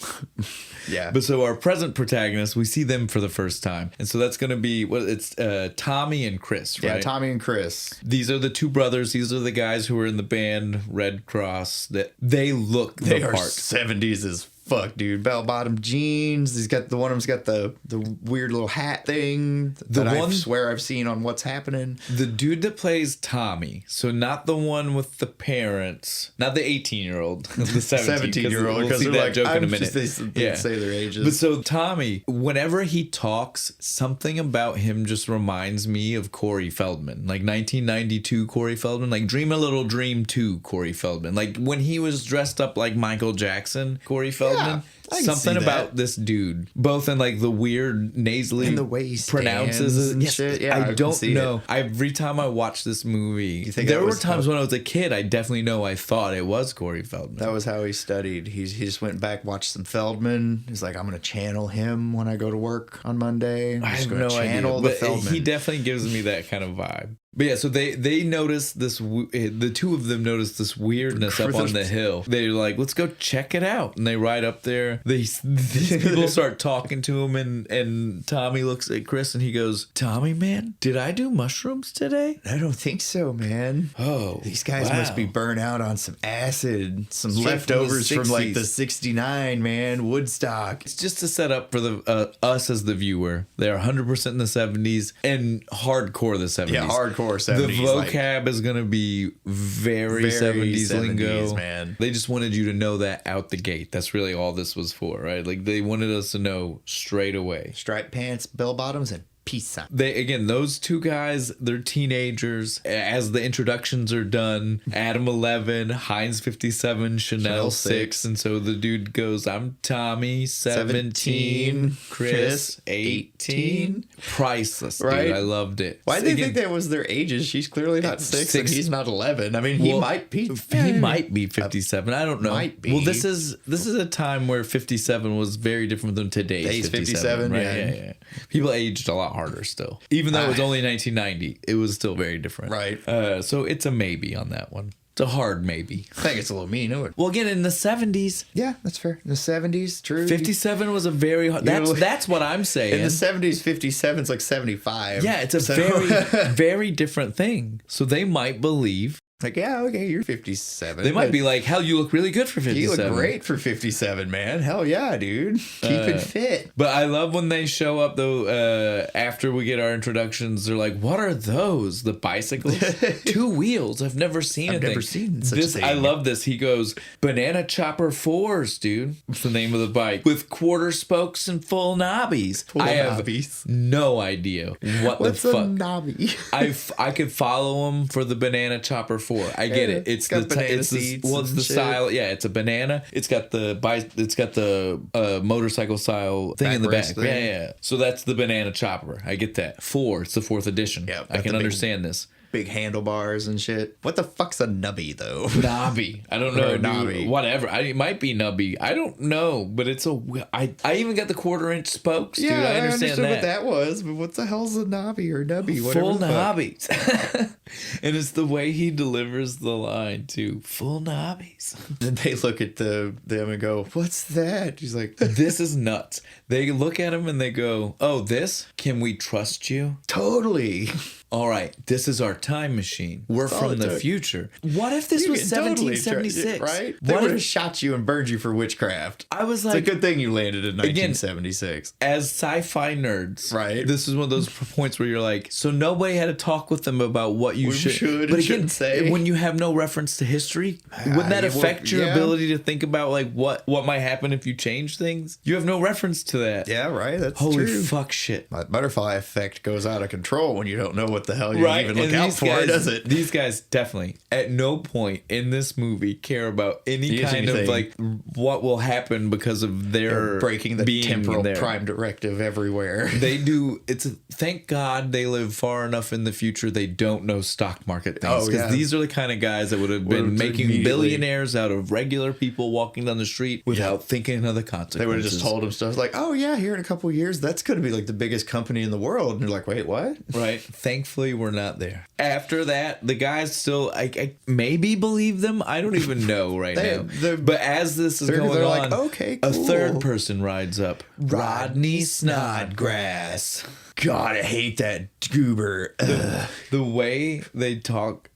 Yeah. But so our present protagonists, we see them for the first time. And so that's going to be, it's Tommy and Chris, right? Yeah, Tommy and Chris. These are the two brothers. These are the guys who are in the band Red Cross. That they look the part. They are 70s as fuck, dude. Bell-bottom jeans. He's got one of them's got the weird little hat thing that I swear I've seen on What's Happening. The dude that plays Tommy, so not the one with the parents, not the 18-year-old, the 17-year-old, we'll see that like, joke in a minute. They say their ages. But so Tommy, whenever he talks, something about him just reminds me of Corey Feldman, like 1992 Corey Feldman, like Dream a Little Dream 2 Corey Feldman, like when he was dressed up like Michael Jackson, Corey Feldman. Something about this dude, both in like the weird nasally and the way he pronounces it. Yes, shit. Yeah, I don't know. Every time I watch this movie, there were times when I was a kid, I definitely know I thought it was Corey Feldman. That was how he studied. He just went back, watched some Feldman. He's like, I'm going to channel him when I go to work on Monday. I'm just going to channel the Feldman. He definitely gives me that kind of vibe. But yeah, so they notice this, the two of them notice this weirdness up on the hill. They're like, let's go check it out. And they ride up there. These people start talking to him, and Tommy looks at Chris and he goes, Tommy, man, did I do mushrooms today? I don't think so, man. Oh, these guys must be burnt out on some acid, some leftovers from like the 69, man, Woodstock. It's just to set up for the us as the viewer. They're 100% in the 70s and hardcore the 70s. Yeah, hardcore 70s. The vocab is going to be very 70s lingo. Man. They just wanted you to know that out the gate. That's really all this was for, right? Like they wanted us to know straight away. Striped pants, bell bottoms, and peace sign. Those two guys, they're teenagers. As the introductions are done, Adam 11, Heinz 57, Chanel 6. And so the dude goes, I'm Tommy 17, Chris 18. Priceless, dude. Right? I loved it. Why do they think that was their ages? She's clearly not 6 and he's not 11. I mean, he might be 57. I don't know. Might be. Well, this is a time where 57 was very different than today's 57, right? Yeah. People aged a lot harder still. Even though it was only 1990, it was still very different. Right. So it's a maybe on that one. It's a hard maybe. I think it's a little mean. Well, again, in the 70s. Yeah, that's fair. In the 70s, true. 57 was a very hard. That's what I'm saying. In the 70s, 57 is like 75. Yeah, it's a very, very different thing. So they might believe. Like, yeah, okay, you're 57. They might be like, hell, you look really good for 57. You look great for 57, man. Hell yeah, dude. Keep it fit. But I love when they show up, though, after we get our introductions. They're like, what are those? The bicycles? 2 wheels. I've never seen I've never seen such a thing. I love this. He goes, Banana Chopper 4s, dude. What's the name of the bike? With quarter spokes and full knobbies. I have no idea What's the fuck. A knobby? I could follow him for the Banana Chopper 4. I get it. It's the style. Yeah, it's a banana. It's got the motorcycle style thing in the back. Yeah. So that's the Banana Chopper. I get that. 4. It's the 4th edition. Yeah, I can understand this. Big handlebars and shit. What the fuck's a nubby though? Nobby. I don't know. Nobby. Whatever. It might be nubby. I don't know, but it's I even got the 1/4-inch spokes, dude. I understand what that was, but what the hell's a nobby or nubby? Full nobbies. And it's the way he delivers the line too. Full nobbies. Then they look at them and go, "What's that?" He's like, "This is nuts." They look at him and they go, "Oh, this? Can we trust you?" Totally. All right, this is our time machine. We're from the future. What if this was 1776? Right? They would have shot you and burned you for witchcraft. I was like, it's a good thing you landed in 1976. Again, as sci-fi nerds, right? This is one of those points where you're like, so nobody had to talk with them about what you should but again, say. When you have no reference to history, wouldn't that affect your ability to think about like what might happen if you change things? You have no reference to that. Yeah, right. That's holy true. Fuck shit. That butterfly effect goes out of control when you don't know what the hell you even look out for, does it? These guys definitely at no point in this movie care about any kind of like what will happen because of their breaking the temporal prime directive everywhere. They do. Thank God they live far enough in the future they don't know stock market things, because these are the kind of guys that would have been making billionaires out of regular people walking down the street without thinking of the consequences. They would have just told them stuff like, "Oh yeah, here in a couple of years, that's going to be like the biggest company in the world," and you're like, "Wait, what?" Right. Thankfully, we're not there. After that, the guys still, I maybe believe them. I don't even know now. But as this is going on, like, okay, cool. A third person rides up. Rodney Snodgrass. God, I hate that goober. The way they talk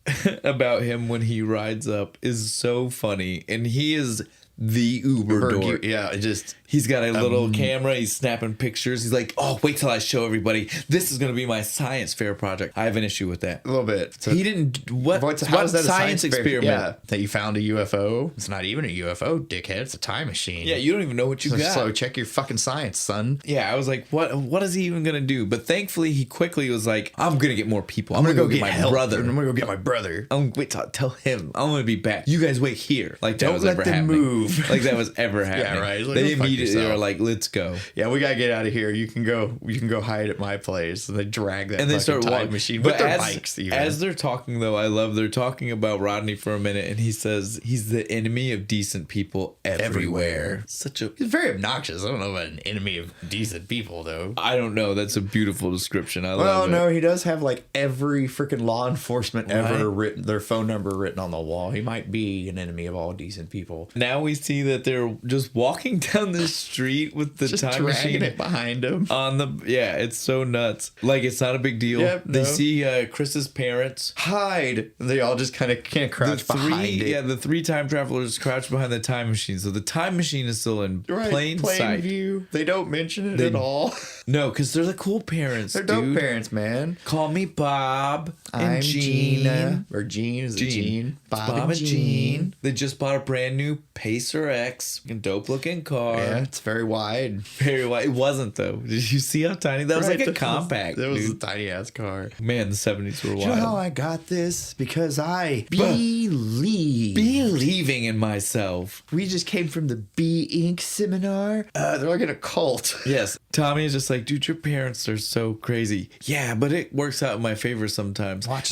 about him when he rides up is so funny. And he is the Uber dork. Yeah, it just... He's got a little camera. He's snapping pictures. He's like, oh, wait till I show everybody. This is going to be my science fair project. I have an issue with that. A little bit. So he didn't... What How is that science experiment? Yeah, that you found a UFO. It's not even a UFO, dickhead. It's a time machine. Yeah, you don't even know what you got. So check your fucking science, son. Yeah, I was like, what is he even going to do? But thankfully, he quickly was like, I'm going to get more people. I'm going to go get my brother. I'm going to go get my brother. I'm going to tell him. I'm going to be back. You guys wait here. Like that Don't was let ever them happening. move. Like that was ever happening. Yeah, right. Like, They go fuck immediately yourself. were like, let's go. Yeah, we gotta get out of here. You can go hide at my place. And they drag that And they fucking start time walking machine but with their bikes. Even. As they're talking, though, I love they're talking about Rodney for a minute, and he says he's the enemy of decent people everywhere. He's very obnoxious. I don't know about an enemy of decent people, though. I don't know. That's a beautiful description. I love it. Well, no, he does have like every freaking law enforcement ever written, their phone number written on the wall. He might be an enemy of all decent people. Now we see that they're just walking down the street with the Just time dragging machine it behind him. on the it's so nuts. Like it's not a big deal. Yep, They no. see Chris's parents. Hide. They all just kind of can't crouch behind it. Yeah, the 3 time travelers crouch behind the time machine. So the time machine is still in plain sight. view. They don't mention it at all. No, because they're the cool parents. They're dude. dope parents, man. Call me Bob and I'm Jean. Gina. Or Jean. Is it Jean? Bob and Jean. They just bought a brand new Pacer X. Dope looking car. Yeah, it's very wide. Very wide. It wasn't, though. Did you see how tiny? That was like a compact. That was a dude. tiny ass car. Man, the 70s were wild. You know how I got this? Because I believe. Believing in myself. We just came from the B Ink seminar. They're like in a cult. Yes. Tommy is just like, dude, your parents are so crazy. Yeah, but it works out in my favor sometimes. Watch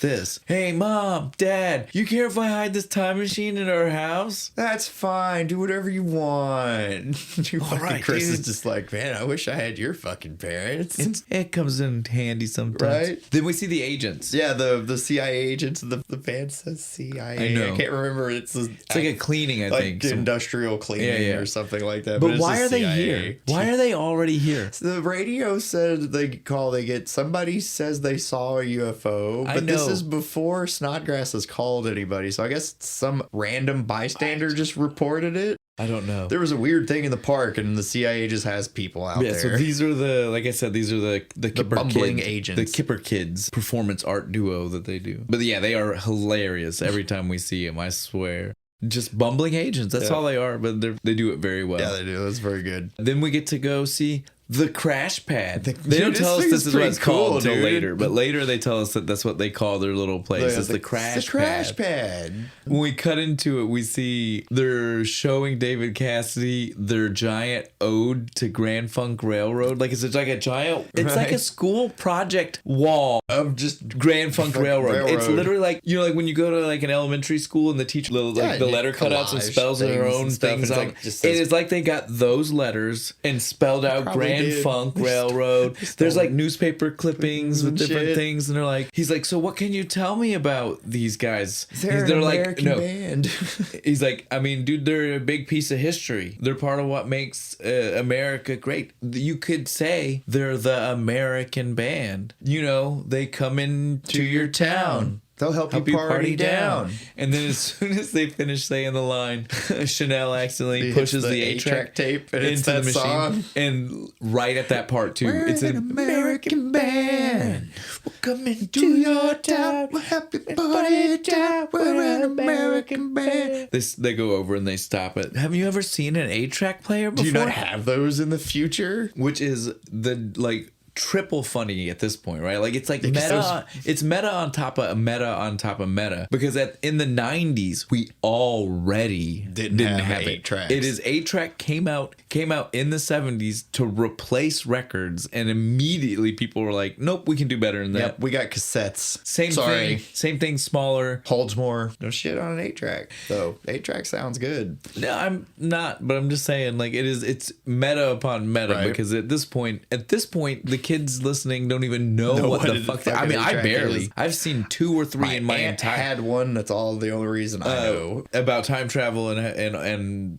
this. Hey, Mom, Dad, you care if I hide this time machine in our house? That's fine. Do whatever you want. right, Chris dude. is just like, man, I wish I had your fucking parents. It comes in handy sometimes. Right? Then we see the agents. Yeah, the CIA agents. The band says CIA. I know. I can't remember. It's like a cleaning, I think. Industrial cleaning Yeah. or something like that. But it's why the are they CIA. here? Why are they already here? The radio said somebody says they saw a UFO, but this is before Snodgrass has called anybody. So I guess some random bystander just reported it. I don't know. There was a weird thing in the park, and the CIA just has people out there. So these are like I said, these are the Kipper bumbling kids, agents. the Kipper kids performance art duo that they do. But yeah, they are hilarious every time we see them. I swear. Just bumbling agents. That's all they are, but they do it very well. Yeah, they do. That's very good. Then we get to go see the crash pad. They don't tell us this this is is what it's pretty cool, called until dude. later, but later they tell us that that's what they call their little place. It's the crash pad. When we cut into it, we see they're showing David Cassidy their giant ode to Grand Funk Railroad. Like it's like a giant, it's like a school project wall of just Grand Funk Railroad. It's literally like, you know, like when you go to like an elementary school and the teacher the letter cutouts and spells their own things on. It is like they got those letters and spelled out Grand Funk Railroad. There's like newspaper clippings with different things, and they're like, he's like, so what can you tell me about these guys? They're an American band. He's like, I mean, dude, they're a big piece of history. They're part of what makes America great. You could say they're the American band. You know, they come into your town. They'll help you party down. And then as soon as they finish saying the line, Chanel accidentally pushes the 8-track tape into the machine. Song. And right at that part, too. We're it's an American band. We're coming to your town. We'll help you party down. We're an American band. They go over and they stop it. Have you ever seen an 8-track player before? Do you not have those in the future? Which is triple funny at this point, right? Like it's like meta. It's meta on top of meta on top of meta, because in the 90s we already didn't have 8 tracks. It is 8-track came out in the 70s to replace records, and immediately people were like, nope, we can do better than that. Yep, we got cassettes. Same thing, smaller, holds more. No shit on an 8-track though. 8-track sounds good. No, I'm not, but I'm just saying, like, it's meta upon meta, because at this point the kids listening don't even know what the fuck. I mean, I barely. Is. I've seen 2 or 3 in my entire. Had one. That's all the only reason I know about time travel and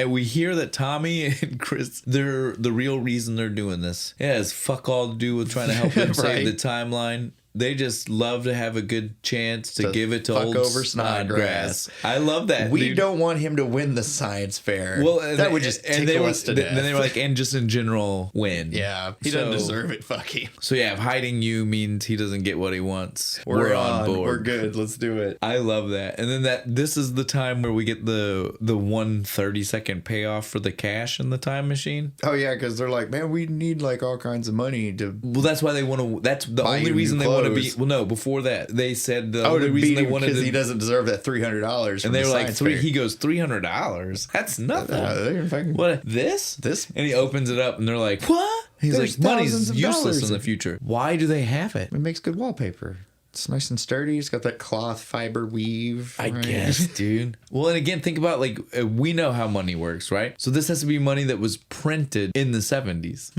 we hear that Tommy and Chris, they're the real reason they're doing this. Yeah, it's fuck all to do with trying to help them save the timeline. They just love to have a good chance to give it to fuck old over Snodgrass. I love that. We don't want him to win the science fair. Well, that would just tickle us to death. Then they were like, and just in general, win. Yeah, he doesn't deserve it. Fuck him. So yeah, if hiding you means he doesn't get what he wants, we're on board. We're good. Let's do it. I love that. And then this is the time where we get the 1 30-second payoff for the cash in the time machine. Oh yeah, because they're like, man, we need like all kinds of money to. Well, that's why they want to. That's the only reason they want to be. Well, no, before that, they said the only reason they wanted because he doesn't deserve that $300. And they were like, he goes $300. That's nothing. What this? And he opens it up, and they're like, what? He's like, money's useless in the future. Why do they have it? It makes good wallpaper. It's nice and sturdy. It's got that cloth fiber weave. I guess, dude. Well, and again, think about we know how money works, right? So this has to be money that was printed in the 70s.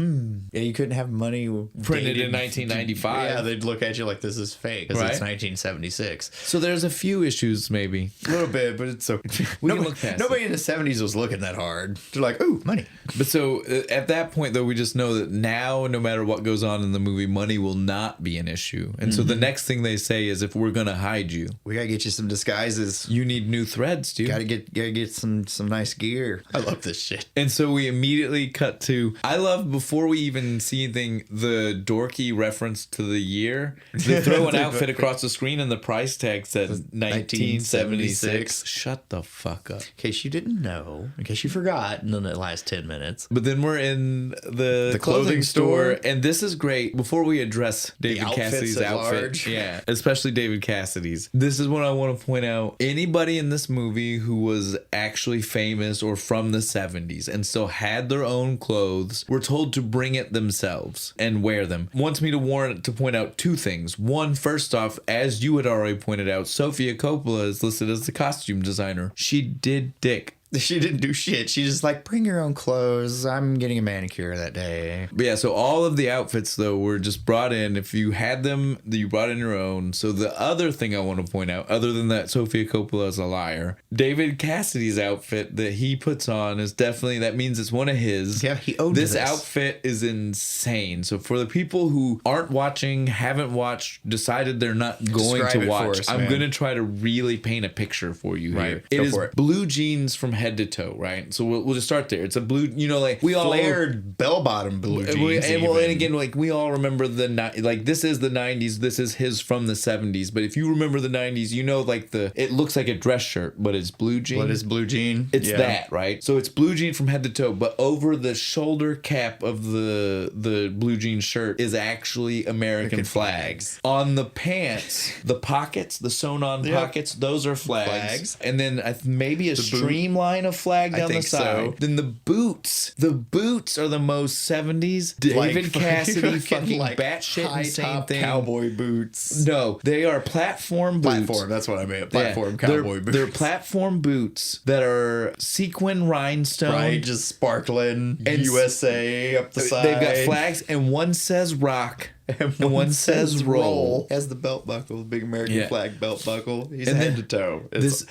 Yeah, you couldn't have money printed in 1995. Yeah, they'd look at you like this is fake because it's 1976. So there's a few issues, maybe. A little bit, but it's okay. Nobody in the 70s was looking that hard. They're like, ooh, money. But so at that point, though, we just know that now, no matter what goes on in the movie, money will not be an issue. And so the next thing they say is, if we're gonna hide you, we gotta get you some disguises. You need new threads, dude. Gotta get some nice gear. I love this shit. And so we immediately cut to, I love, before we even see anything, the dorky reference to the year. They throw an outfit across the screen and the price tag says 1976. Shut the fuck up. In case you didn't know, in case you forgot in the last 10 minutes. But then we're in the clothing store, and this is great. Before we address David Cassidy's outfit, yeah, especially David Cassidy's, this is what I want to point out. Anybody in this movie who was actually famous or from the 70s and still had their own clothes were told to bring it themselves and wear them. Wants me to point out two things. One, first off, as you had already pointed out, Sofia Coppola is listed as the costume designer. She did dick. She didn't do shit. She just like, bring your own clothes. I'm getting a manicure that day. But yeah, so all of the outfits, though, were just brought in. If you had them, you brought in your own. So the other thing I want to point out, other than that Sofia Coppola is a liar, David Cassidy's outfit that he puts on is definitely, that means it's one of his. Yeah, he owns this outfit is insane. So for the people who aren't watching, haven't watched, decided they're not going to watch, I'm going to try to really paint a picture for you here. It is blue jeans from head to toe, right? So we'll just start there. It's a blue, like we all flared bell-bottom blue jeans. And again, like we all remember this is the 90s. This is his from the 70s. But if you remember the 90s, like it looks like a dress shirt, but it's blue jean. What is blue jean? It's that, right? So it's blue jean from head to toe, but over the shoulder cap of the blue jean shirt is actually American flags. On the pants, the pockets, the sewn-on pockets, those are flags. And then maybe a streamline of flag down the side. So. Then the boots are the most 70s. David Cassidy fucking batshit insane thing. Cowboy boots. No, they are platform boots. Platform, that's what I meant. Platform cowboy boots. They're platform boots that are sequin rhinestone. Right, just sparkling and USA up the side. They've got flags, and one says rock. And one says roll. Has the belt buckle, the big American flag belt buckle. He's head to toe. This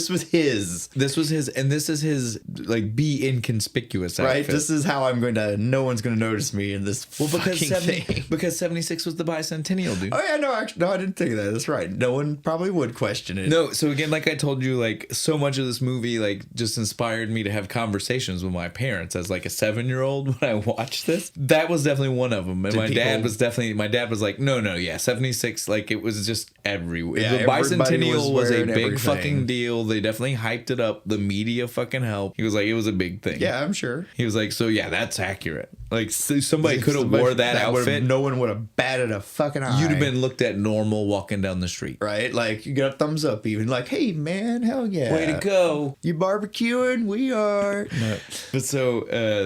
was his, and this is his like be inconspicuous outfit. Right. This is how no one's gonna notice me in this thing. Because 76 was the bicentennial, dude. Oh yeah, no, I didn't think of that. That's right. No one probably would question it. No, so again, like I told you, like so much of this movie like just inspired me to have conversations with my parents as like a 7-year-old when I watched this. That was definitely one of them, and my dad was like, no, 76, like it was just everywhere. Yeah, the bicentennial was a big fucking deal. They definitely hyped it up. The media fucking helped. He was like, it was a big thing. Yeah, I'm sure. He was like, so yeah, that's accurate. Like somebody could have wore that outfit. No one would have batted a fucking eye. You'd have been looked at normal walking down the street. Right? Like you got a thumbs up even. Like, hey man, hell yeah. Way to go. You barbecuing? We are. No. But so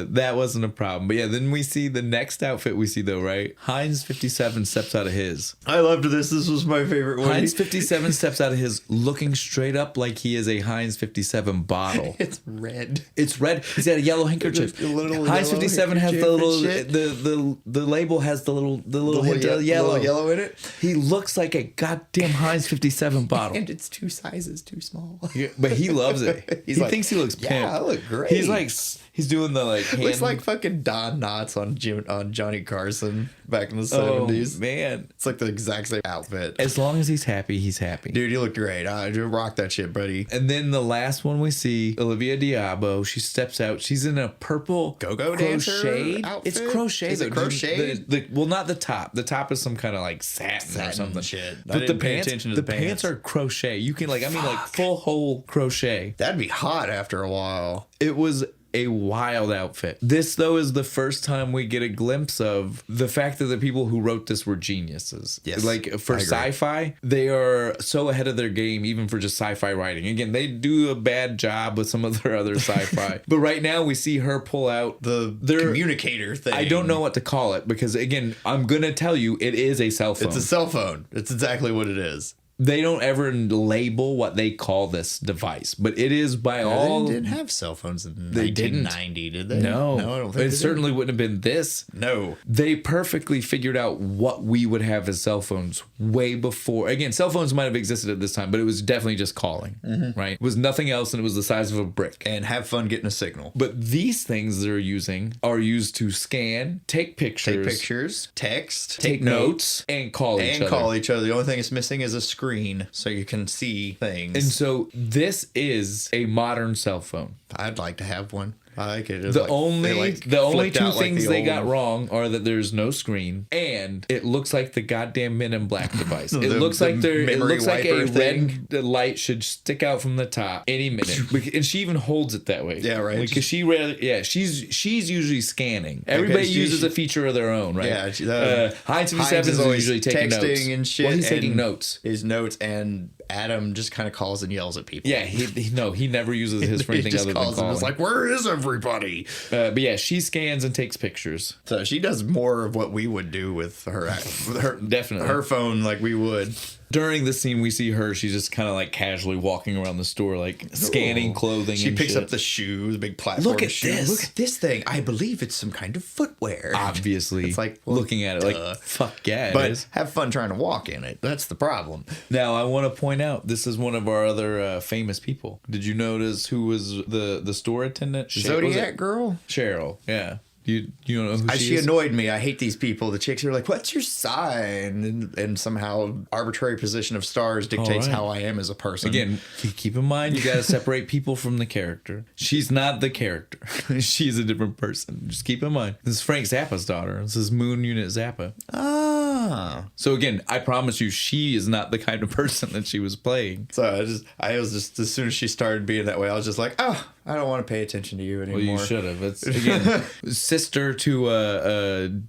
that wasn't a problem. But yeah, then we see the next outfit we see though, right? Heinz 57 steps out of his. I loved this. This was my favorite one. Heinz 57 steps out of his looking straight up like he is a Heinz 57 bottle. It's red. It's red. He's got a yellow handkerchief. Heinz 57 has the little the label has the little hint of yellow. Little yellow in it. He looks like a goddamn Heinz 57 bottle. And it's 2 sizes too small. Yeah, but he loves it. He thinks he looks pimp. Yeah, I look great. He's doing the like hand. Looks like fucking Don Knotts on Johnny Carson. back in the 70s. Oh, man. It's like the exact same outfit. As long as he's happy, he's happy. Dude, you look great. I rock that shit, buddy. And then the last one we see, Olivia Diabo, she steps out. She's in a purple go-go dancer outfit? It's crochet. Is it crochet? Well, not the top. The top is some kind of like satin or something. Shit. But the pants are crochet. You can like full whole crochet. That'd be hot after a while. It was a wild outfit. This, though, is the first time we get a glimpse of the fact that the people who wrote this were geniuses. Yes. Like, for sci-fi, they are so ahead of their game, even for just sci-fi writing. Again, they do a bad job with some of their other sci-fi. But right now, we see her pull out their communicator thing. I don't know what to call it, because, again, I'm going to tell you, it is a cell phone. It's a cell phone. It's exactly what it is. They don't ever label what they call this device, but it is by all. They didn't have cell phones in 1990, did they? No, I don't think it certainly wouldn't have been this. No, they perfectly figured out what we would have as cell phones way before. Again, cell phones might have existed at this time, but it was definitely just calling. Right? It was nothing else, and it was the size of a brick. And have fun getting a signal. But these things they're using are used to scan, take pictures, text, take notes, and call each other. The only thing it's missing is a screen so you can see things. And so this is a modern cell phone. I'd like to have one. I like it. The only two things they got wrong are that there's no screen and it looks like the goddamn Men in Black device. It looks like a red light should stick out from the top any minute. And she even holds it that way. Yeah, right. Because she's usually scanning. Everybody uses a feature of their own, right? Yeah. Heinz is usually taking texting notes. And shit. Well, he's taking notes. His notes, and Adam just kind of calls and yells at people. Yeah, he never uses his for anything other than calling. It's like, where is everybody? But yeah, she scans and takes pictures. So she does more of what we would do with her definitely her phone, like we would. During the scene, we see her. She's just kind of like casually walking around the store, like scanning clothing. She picks shit. up the shoes, big platform. Look at this thing. I believe it's some kind of footwear. Obviously, it's like looking at it, like fuck yeah, but it is. Have fun trying to walk in it. That's the problem. Now, I want to point out this is one of our other famous people. Did you notice who was the store attendant? Zodiac girl, Cheryl. Yeah. You don't know who she is? Annoyed me. I hate these people. The chicks are like, "What's your sign?" And somehow arbitrary position of stars dictates how I am as a person. Again, keep in mind you got to separate people from the character. She's not the character. She's a different person. Just keep in mind. This is Frank Zappa's daughter. This is Moon Unit Zappa. Ah. So again, I promise you, she is not the kind of person that she was playing. So I was just as soon as she started being that way, I was just like, oh, I don't want to pay attention to you anymore. Well, you should have. It's again sister to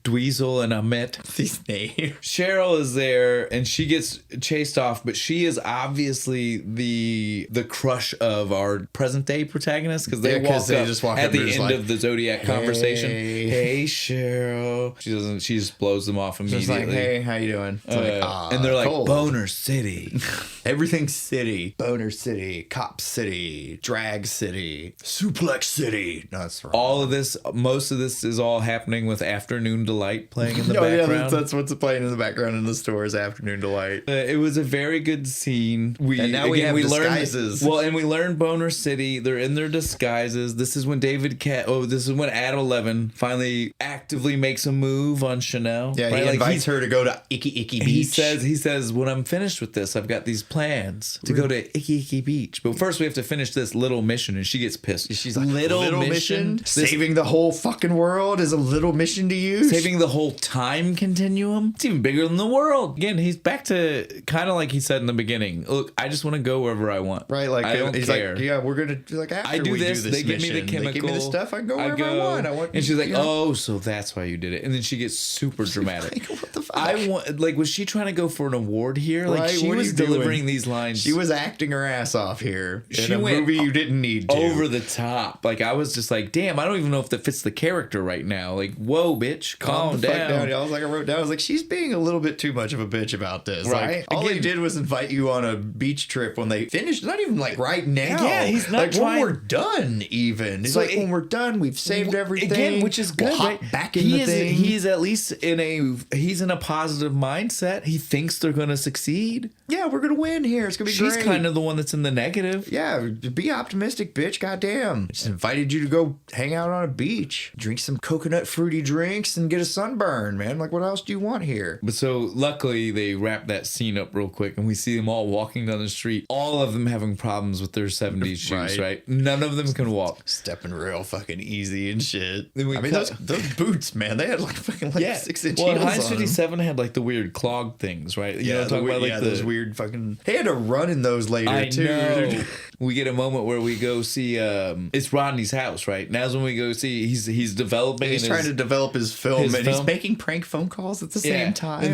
Dweezil and Ahmet. These names. Cheryl is there and she gets chased off, but she is obviously the crush of our present day protagonist because they just walk at the end of the Zodiac conversation. Hey Cheryl. She just blows them off immediately. Just like, hey, how you doing? And they're like, cold. Boner City. Everything's city. Boner City. Cop City. Drag City. Suplex City. No, that's wrong. All of this, most of this is all happening with Afternoon Delight playing in the background. Yeah, that's what's playing in the background in the store is Afternoon Delight. It was a very good scene. We have disguises. And we learned Boner City. They're in their disguises. This is when this is when Adam 11 finally actively makes a move on Chanel. Yeah, right? he invites her to go to Icky Icky Beach. He says, when I'm finished with this, I've got these plans to go to Icky Icky Beach. But first we have to finish this little mission, and she gets pissed. She's like, little mission? Saving the whole fucking world is a little mission to you? Saving the whole time continuum? It's even bigger than the world. Again, he's back to kind of like he said in the beginning. Look, I just want to go wherever I want. Right, like I don't care. Like, yeah, we're gonna like after I do we this. do this They give mission, me the chemical. They give me the stuff. I can go wherever I want. And she's like, oh, so that's why you did it. And then she gets super dramatic. Like, what the fuck? Was she trying to go for an award here? Like, she was delivering these lines. She was acting her ass off here. In a movie you didn't need to. Over the top. Like, I was just like, damn, I don't even know if that fits the character right now. Like, whoa, bitch, calm down. I wrote down, I was like, she's being a little bit too much of a bitch about this. Right. Like, all he did was invite you on a beach trip when they finished. Not even like right now. Yeah, he's not like trying. When we're done, even. He's like, when we're done, we've saved everything. Again, which is good. We'll hop back in the thing. He's at least in a positive mindset. He thinks they're going to succeed. Yeah, we're going to win here. It's going to be great. She's kind of the one that's in the negative. Yeah, be optimistic, bitch. goddamn, just invited you to go hang out on a beach, drink some coconut fruity drinks, and get a sunburn, man. Like, what else do you want here? But so luckily they wrap that scene up real quick, and we see them all walking down the street. All of them having problems with their 70s shoes, right? None of them can walk. Stepping real fucking easy and shit. I mean, cut... those boots, man, they had like fucking 6-inch heels. Well, Heinz 57 had like the weird clog things, right? You know what I'm talking about? Like those weird fucking. He had to run in those later too. Know. We get a moment where we go see it's Rodney's house, right? Now's when we go see he's developing. He's trying to develop his film, he's making prank phone calls at the same time.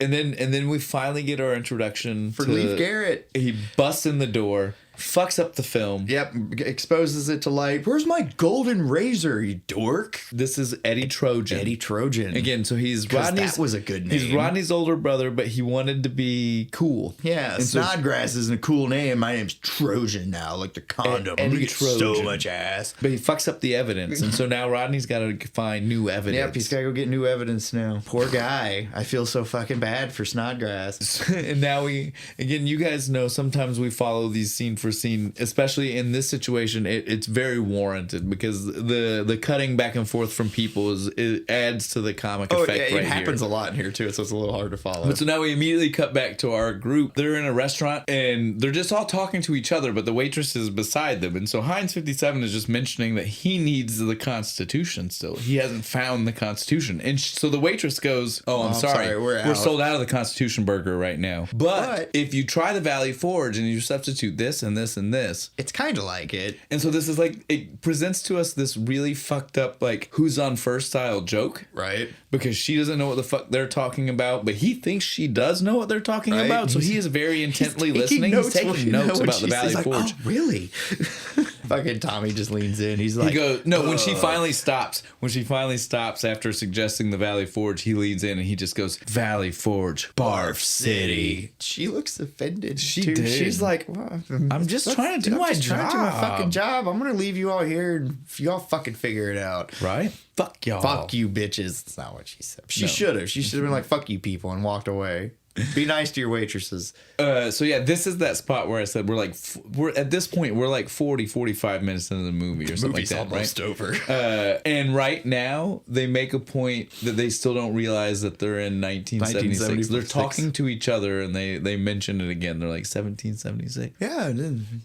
And then we finally get our introduction for Leif Garret. He busts in the door, fucks up the film. Yep, exposes it to light. Where's my golden razor, you dork? This is Eddie Trojan. Eddie Trojan. Again, so he's Rodney's... That was a good name. He's Rodney's older brother, but he wanted to be cool. Yeah, Snodgrass isn't a cool name. My name's Trojan now, like the condom. I'm gonna get so much ass. But he fucks up the evidence, and so now Rodney's got to find new evidence. Yep, he's got to go get new evidence now. Poor guy. I feel so fucking bad for Snodgrass. And now you guys know sometimes we follow these scene for scene, especially in this situation. It's very warranted because the cutting back and forth from people it adds to the comic effect. It happens a lot in here too, so it's a little hard to follow. But so now we immediately cut back to our group. They're in a restaurant and they're just all talking to each other, but the waitress is beside them. And so Heinz 57 is just mentioning that he needs the Constitution still. He hasn't found the Constitution. And so the waitress goes, I'm sorry. We're sold out of the Constitution burger right now. But if you try the Valley Forge and you substitute this and this and this, it's kind of like it. And so this is like, it presents to us this really fucked up, like, who's on first style joke. Right. Because she doesn't know what the fuck they're talking about, but he thinks she does know what they're talking about. So he is very intently listening. He's taking notes about the Valley Forge. Like, oh, really? Fucking Tommy just leans in. He's like, when she finally stops after suggesting the Valley Forge, he leans in and he just goes, Valley Forge, Barf City. She looks offended. She did. She's like, well, I'm just trying to do my job. My fucking job. I'm gonna leave you all here and y'all fucking figure it out. Right? Fuck y'all. Fuck you, bitches. That's not what she said. She should have. She should have been like, fuck you, people, and walked away. Be nice to your waitresses. So yeah, this is that spot where I said we're at this point we're like 45 minutes into the movie or something like that. Almost over. And right now they make a point that they still don't realize that they're in 1976. They're talking to each other and they mention it again. They're like 1776. Yeah,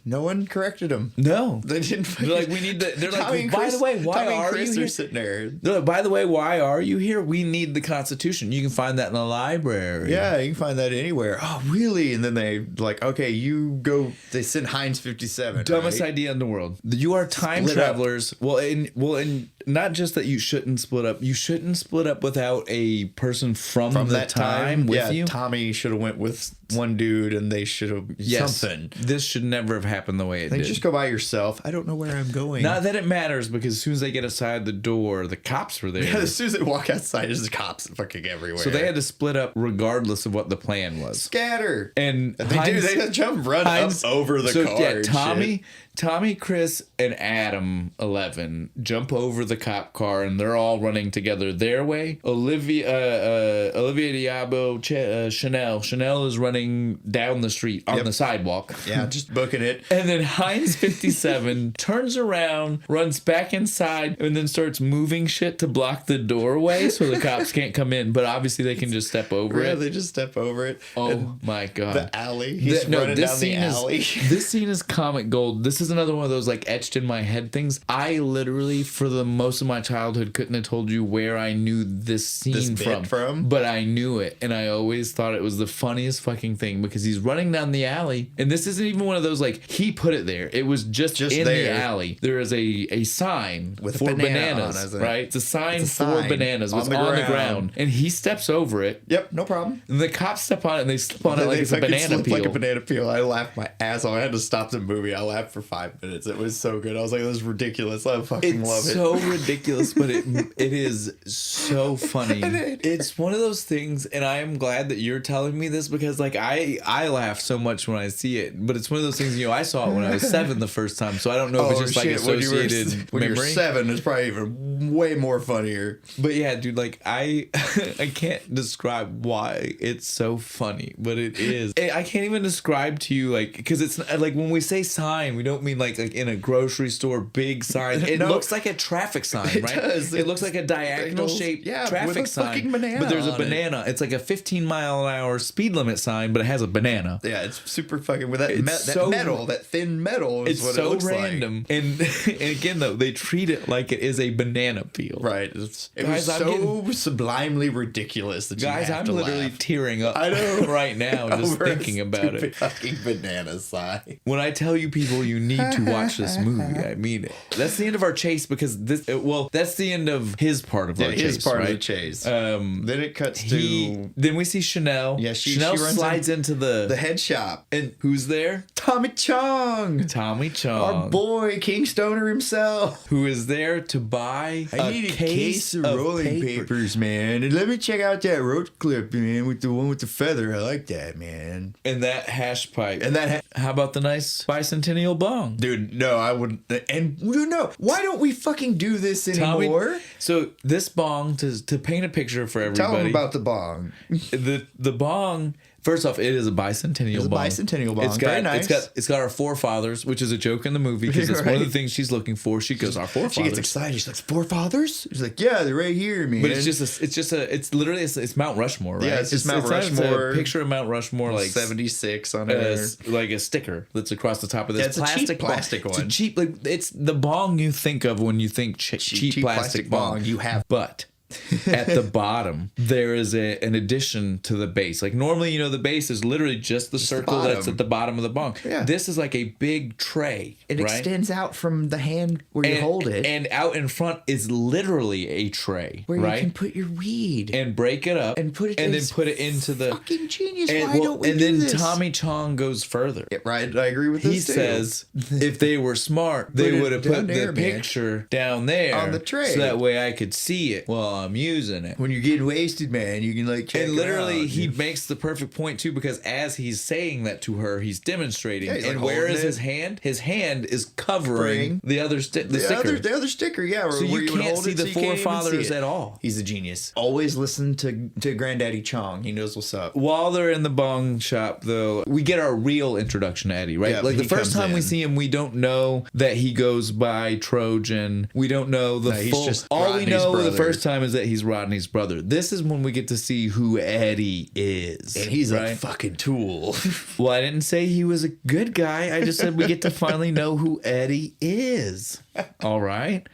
no one corrected them. No, they didn't. They're like, we need the. They're like, by the way, why are you here? Sitting there. They're like, by the way, why are you here? We need the Constitution. You can find that in the library. Yeah, you can find that anywhere. Oh, really? And then they like, okay, you go. They send Heinz 57. Dumbest idea in the world. You are time travelers. Well, and not just that you shouldn't split up. You shouldn't split up without a person from that time with you. Tommy should have went with one dude, and they should have something. This should never have happened the way it did. Just go by yourself. I don't know where I'm going. Not that it matters, because as soon as they get outside the door, the cops were there. Yeah, as soon as they walk outside, there's cops fucking everywhere. So they had to split up regardless of what the plan was. Scatter. And they just run up over the car. Yeah, Tommy, Chris, and Adam 11 jump over the cop car, and they're all running together their way. Olivia Diabo, Chanel is running down the street on the sidewalk. Yeah, just booking it. And then Heinz 57 turns around, runs back inside, and then starts moving shit to block the doorway so the cops can't come in. But obviously they can just step over it. Yeah, they just step over it. Oh my God. The alley. He's running down the alley. This scene is comic gold. This is another one of those like etched in my head things. I literally, for the most of my childhood, couldn't have told you where I knew this scene from. But I knew it. And I always thought it was the funniest fucking thing, because he's running down the alley. And this isn't even one of those like he put it there. It was just in there. The alley. There is a sign with for bananas, right? It's a sign for bananas. It's on the ground. And he steps over it. Yep, no problem. And the cops step on it and they slip on it like it's a banana peel. Like a banana peel. I laughed my ass off. I had to stop the movie. I laughed for 5 minutes. It was so good. I was like, this is ridiculous. I fucking love it. It's so ridiculous, but it is so funny. It's one of those things, and I am glad that you're telling me this, because like I laugh so much when I see it, but it's one of those things, I saw it when I was 7 the first time, so I don't know if it's just like associated when memory. You're 7, it's probably even way more funnier. But yeah, dude, like I can't describe why it's so funny, but it is. I can't even describe to you, like, because it's like when we say sign, we don't don't mean like in a grocery store, big sign. It looks like a traffic sign, right? It does. It looks like a diagonal shaped traffic with a sign. fucking banana but there's a on banana. It's like a 15-mile-an-hour speed limit sign, but it has a banana. Yeah, it's super fucking with that, that thin metal. It's what so it looks random. like. And again, though, they treat it like it is a banana peel. Right. It was so sublimely ridiculous that I'm literally tearing up. I know. Right now just thinking about it. Fucking banana sign. When I tell you people you need to watch this movie, I mean it. That's the end of our chase because that's the end of his part of our chase. His part right? of the chase. Then it cuts to. Then we see Chanel. Yeah, Chanel she runs slides into the head shop. And who's there? Tommy Chong. Tommy Chong. Our boy, King Stoner himself. Who is there to buy a case of rolling papers, man. And let me check out that roach clip, man, with the one with the feather. I like that, man. And that hash pipe. And that how about the nice bicentennial bong? Dude, no, I wouldn't. And you know, why don't we fucking do this anymore? So this bong, to paint a picture for everybody. Tell them about the bong. The bong. First off, it is a bicentennial bong. It's a bicentennial bong. Very nice. It's got our forefathers, which is a joke in the movie because that's one of the things she's looking for. She goes, our forefathers. She gets excited. She's like, forefathers? She's like, yeah, they're right here, man. But it's literally Mount Rushmore, right? Yeah, it's just Mount Rushmore. It's a picture of Mount Rushmore, like 76 on it, like a sticker that's across the top of this plastic one. It's a cheap, like it's the bong you think of when you think cheap plastic bong. You have, but. At the bottom, there is an addition to the base. Like normally, the base is literally just the circle that's at the bottom of the bong. Yeah. This is like a big tray. It extends out from the hand where you hold it. And out in front is literally a tray. Where you can put your weed. And break it up. And put it then put it into the... Fucking genius. Why don't we do this? And then Tommy Chong goes further. Yeah, right. I agree with this He says if they were smart, they would have put the picture down there. On the tray. So that way I could see it while I'm using it. When you're getting wasted, man, you can check and literally it out. he makes the perfect point too, because as he's saying that to her, he's demonstrating. Yeah, he's and where is his hand? His hand is covering the other sticker. The other sticker, yeah. So you can't see the forefathers at all. He's a genius. Always listen to Granddaddy Chong. He knows what's up. While they're in the bong shop, though, we get our real introduction to Eddie, right? Yeah, like the first time we see him, we don't know that he goes by Trojan. We don't know the full. All we know the first time is that he's Rodney's brother. This is when we get to see who Eddie is. And he's a fucking tool. Well, I didn't say he was a good guy. I just said we get to finally know who Eddie is. All right.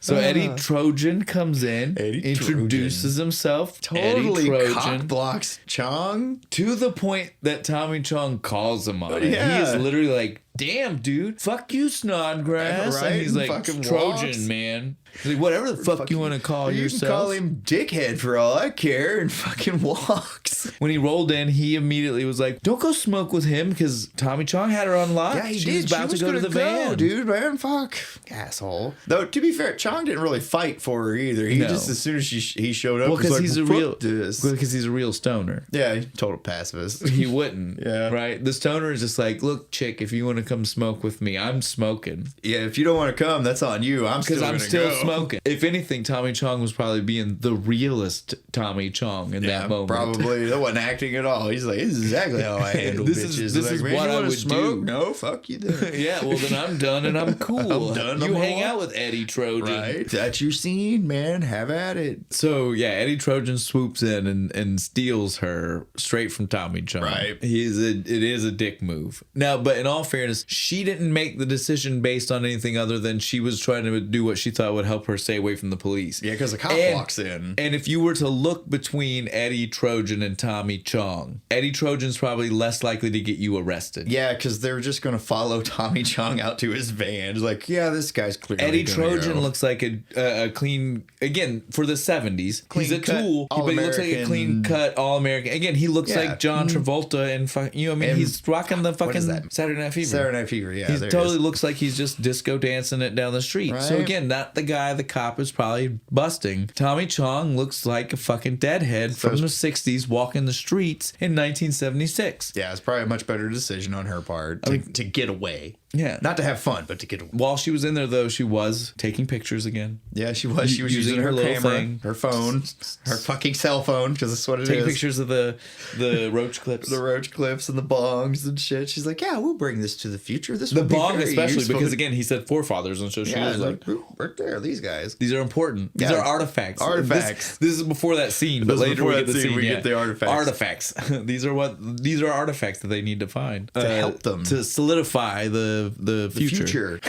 So Eddie Trojan comes in, introduces himself. Totally cock blocks Chong to the point that Tommy Chong calls him on it. Yeah. He is literally like, damn, dude, fuck you, Snodgrass. Right? And he's like, fucking Trojan, walks. man. He's like, whatever the fuck you want to call yourself. You can call him dickhead for all I care, and fucking walks. When he rolled in, he immediately was like, don't go smoke with him, because Tommy Chong had her unlocked. Yeah, he she did. was about to go to the van. Dude, man, fuck. Asshole. Though, to be fair, Chong didn't really fight for her either. He just, as soon as he showed up, because he's because he's a real stoner. Yeah, total pacifist. He wouldn't. Yeah. Right? The stoner is just like, look, chick, if you want to come smoke with me, I'm smoking. Yeah, if you don't want to come, that's on you. I'm still smoking. If anything, Tommy Chong was probably being the realest Tommy Chong in that moment. Probably. That wasn't acting at all. He's like, this is exactly how I handle bitches. This is what I would smoke? do. No, fuck you then. Yeah, well then I'm done and I'm cool. I'm done. You hang out with Eddie Trojan. Right. That's your scene, man. Have at it. So yeah, Eddie Trojan swoops in and steals her straight from Tommy Chong. Right. It is a dick move. Now, but in all fairness, she didn't make the decision based on anything other than she was trying to do what she thought would help her stay away from the police. Yeah, because the cop walks in. And if you were to look between Eddie Trojan and Tommy Chong, Eddie Trojan's probably less likely to get you arrested. Yeah, because they're just going to follow Tommy Chong out to his van. It's like, yeah, this guy's clearly Eddie Trojan looks like a clean, again, for the 70s. He's a tool, but he looks like a clean cut, all-American. Again, he looks like John Travolta and he's rocking the fucking Saturday Night Fever. Saturday Night Fever, yeah. He totally looks like he's just disco dancing it down the street. Right. So again, not the guy the cop is probably busting. Tommy Chong looks like a fucking deadhead from the 60s walking the streets in 1976. Yeah, it's probably a much better decision on her part to get away. Yeah. Not to have fun, but to get away. While she was in there, though, she was taking pictures again. Yeah, she was. She was using her little camera, thing. her phone, her fucking cell phone, because that's what it is. Taking pictures of the roach clips. The roach clips and the bongs and shit. She's like, yeah, we'll bring this to the future. This the will be bong, very especially, useful. because, again, he said forefathers, and so she was like, right there, these guys. these are important. These are artifacts. Artifacts. This is before that scene, but later we get the scene. We get the artifacts. Artifacts. These are artifacts that they need to find to help them to solidify the future.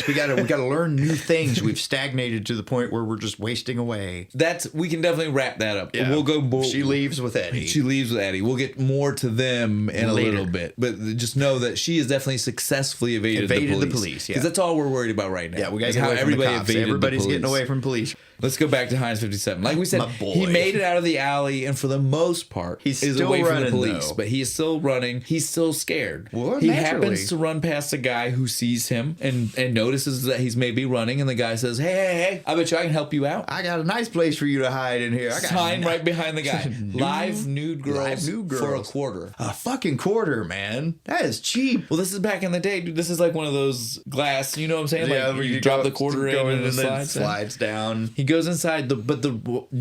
We gotta learn new things. We've stagnated to the point where we're just wasting away. We can definitely wrap that up. Yeah. We'll go. She leaves with Eddie. We'll get more to them in a little bit, but just know that she has definitely successfely evaded the police. Yeah, because that's all we're worried about right now. Yeah, we gotta get away from the cops. Everybody's getting away from police. Let's go back to Heinz 57. Like we said, he made it out of the alley, and for the most part, he's is still away running, from the police. though. But he is still running. He's still scared. Well, he naturally. happens to run past a guy who sees him and notices that he's maybe running, and the guy says, hey, I bet you I can help you out. I got a nice place for you to hide in here. I got Sign right behind the guy. Live nude girls for a quarter. A fucking quarter, man. That is cheap. Well, this is back in the day, dude. This is like one of those glass, you know what I'm saying? Yeah, like where you drop the quarter in and it slides down. He goes inside. Do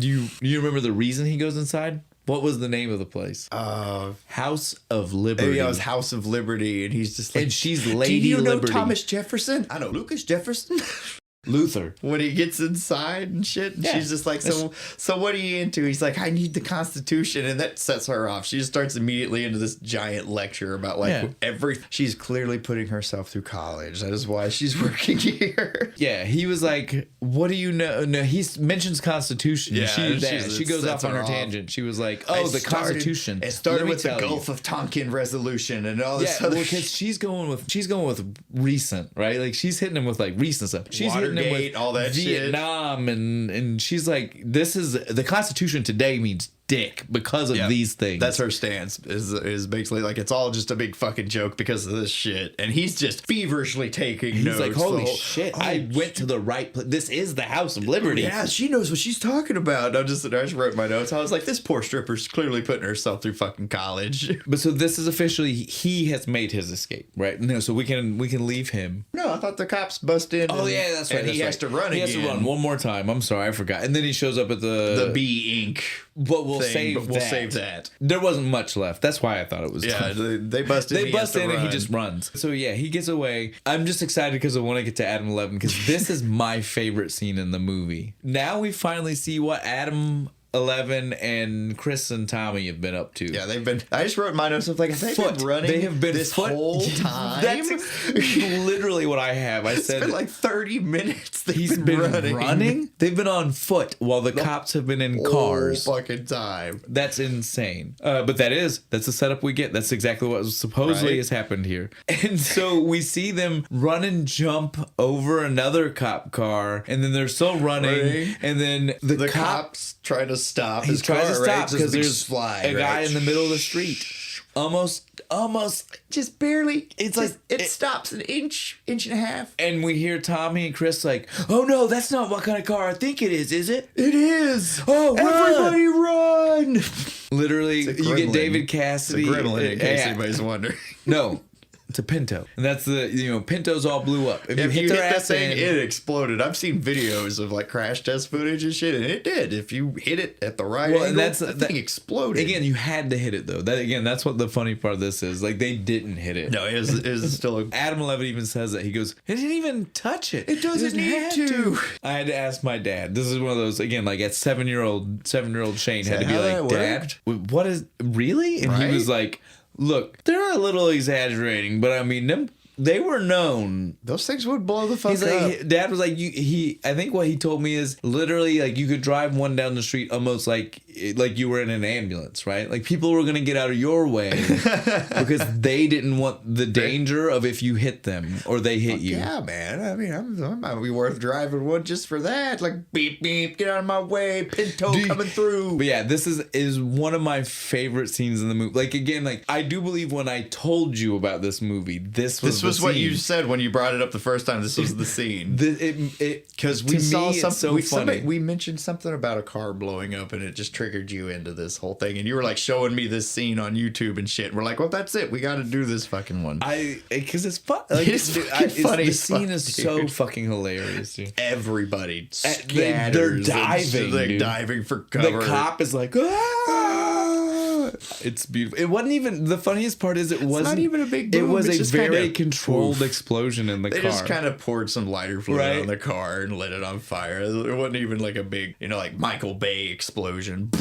you remember the reason he goes inside? What was the name of the place? House of Liberty. Yeah, it was House of Liberty, and he's just like, and she's Lady do you know Liberty. Thomas Jefferson? I know Lucas Jefferson. Luther. When he gets inside and shit, and she's just like, so what are you into? He's like, I need the Constitution, and that sets her off. She just starts immediately into this giant lecture about she's clearly putting herself through college. That is why she's working here. Yeah, he was like, what do you know? No, he mentions Constitution. Yeah, she goes off on her tangent. She was like, the Constitution. It started with the Gulf of Tonkin resolution and all this other shit. Because she's going with recent, right? Like she's hitting him with like recent stuff. She's hitting him with all that Vietnam shit. And she's like, this is the Constitution today means dick because of these things. That's her stance is basically like it's all just a big fucking joke because of this shit, and he's just feverishly taking notes. He's like, holy shit, I went to the right place. This is the House of Liberty. Yeah, she knows what she's talking about. I just wrote my notes. I was like, this poor stripper's clearly putting herself through fucking college. But so this is officially he has made his escape, right? No, so we can leave him. No, I thought the cops bust in. Oh yeah, that's right. And he has to run again. He has to run one more time. I'm sorry, I forgot. And then he shows up at the B Inc. But we'll save that. There wasn't much left. That's why I thought it was. Yeah, they bust in. They bust in and he just runs. So yeah, he gets away. I'm just excited because I want to get to Adam 11 because this is my favorite scene in the movie. Now we finally see what Adam 11 and Chris and Tommy have been up to. Yeah, they've been. I just wrote my notes of like they've been running. They have been this whole time. That's literally what I have. I said it's been like 30 minutes. He's been running. They've been on foot while the cops have been in cars. Whole fucking time. That's insane. But that's the setup we get. That's exactly what supposedly has happened here. And so we see them run and jump over another cop car, and then they're still running, and then the cops try to stop. He tries to stop because there's a guy in the middle of the street. Almost just barely. It's like it stops an inch and a half. And we hear Tommy and Chris like, "Oh no, that's not what kind of car I think it is it?" It is. Oh, everybody run! Literally, you get David Cassidy. It's a gremlin, in case anybody's wondering. No. It's a Pinto. And that's Pintos all blew up. If you hit that thing, it exploded. I've seen videos of like crash test footage and shit, and it did. If you hit it at the right angle, that thing exploded. Again, you had to hit it though. That's what the funny part of this is. Like they didn't hit it. No, it is still Adam 11 even says that. He goes, it didn't even touch it. It doesn't need to. I had to ask my dad. This is one of those, again, like at 7-year-old Shane had to be like, Dad, what is really? And he was like, look, they're a little exaggerating, but I mean, they were known. Those things would blow the fuck up. Dad was like, I think what he told me is literally like you could drive one down the street almost like you were in an ambulance, right? Like people were going to get out of your way because they didn't want the danger of if you hit them or they hit you. Yeah, man. I mean, I might be worth driving one just for that. Like beep, beep, get out of my way. Pinto coming through. But yeah, this is one of my favorite scenes in the movie. Like again, like I do believe when I told you about this movie, this was what you said when you brought it up the first time. This was the scene. Because we saw something. We mentioned something about a car blowing up, and it just triggered you into this whole thing, and you were like showing me this scene on YouTube and shit. And we're like, well, that's it. We got to do this fucking one. Because it's fun. Like, it's funny. The scene is so fucking hilarious, dude. Everybody they're diving. They're diving for cover. The cop is like, ah! It's beautiful. It wasn't even, the funniest part is it wasn't not even a big boom. It was it's a very controlled explosion in the car. They just kind of poured some lighter fluid on the car and lit it on fire. It wasn't even like a big, like Michael Bay explosion.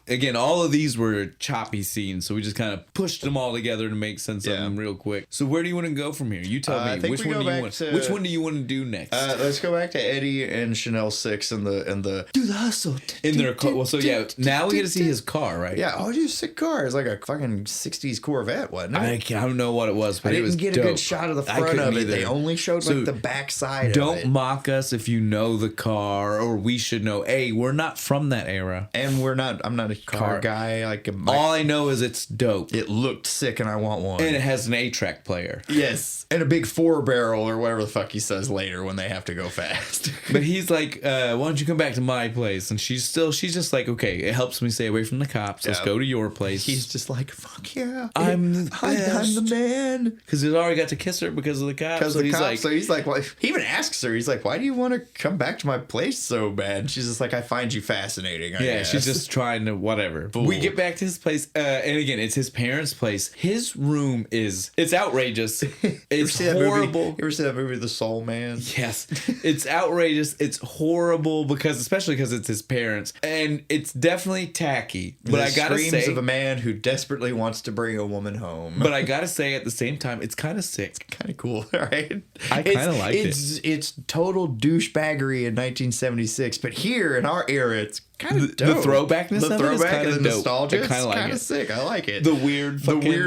Again, all of these were choppy scenes, so we just kind of pushed them all together to make sense of them real quick. So where do you want to go from here? You tell me. Which one do you want to do next? Let's go back to Eddie and Chanel 6 and the do the hustle in their car. Well, so now we get to see his car, right? Yeah, oh, dude, sick car. It's like a fucking 60s Corvette, wasn't it? I don't know what it was, but it was dope. I didn't get a good shot of the front of it. They only showed like the back side of it. Don't mock us if you know the car, or we should know. Hey, we're not from that era, and I'm not a car guy. All I know is it's dope. It looked sick, and I want one. And it has an 8-track player. Yes, and a big 4-barrel or whatever the fuck he says later when they have to go fast. But he's like, "Why don't you come back to my place?" And she's just like, "Okay, it helps me stay away from the cops. Let's go to your place." He's just like, "Fuck yeah, I'm the man." Because he's already got to kiss her because of the cops. So he's like, well, he even asks her. He's like, "Why do you want to come back to my place so bad?" And she's just like, "I find you fascinating." I guess. She's just trying to whatever. Fool. We get back to his place, and again, it's his parents' place. His room it's outrageous. It's horrible. You ever see that movie, The Soul Man? Yes, it's outrageous. It's horrible especially because it's his parents, and it's definitely tacky. But I gotta say, of a man who desperately wants to bring a woman home. But I gotta say, at the same time, it's kind of sick. It's kind of cool, right? I kind of like it. It's total douchebaggery in 1976, but here in our era, it's kind of dope. The throwbackness of it is kind of nostalgia. It's kind of sick. I like it. The weird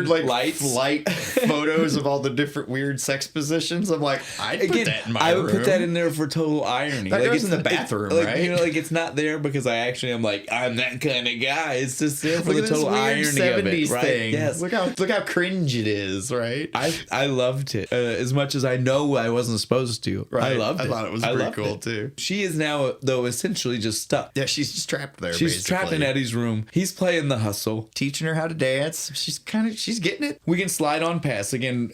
like light photos of all the different weird sex positions. I'm like, I'd put that in my room. I would put that in there for total irony. That goes in the bathroom, right? It's not there because I'm like, I'm that kind of guy. It's just there for the total irony of it, right? Thing. Yes. Look how cringe it is, right? I loved it as much as I know I wasn't supposed to. Right. I loved it. I thought it was pretty cool too. She is now though essentially just stuck. Yeah, she's just trapped there. She's trapped in Eddie's room. He's playing the hustle, teaching her how to dance. She's getting it. We can slide on past. Again,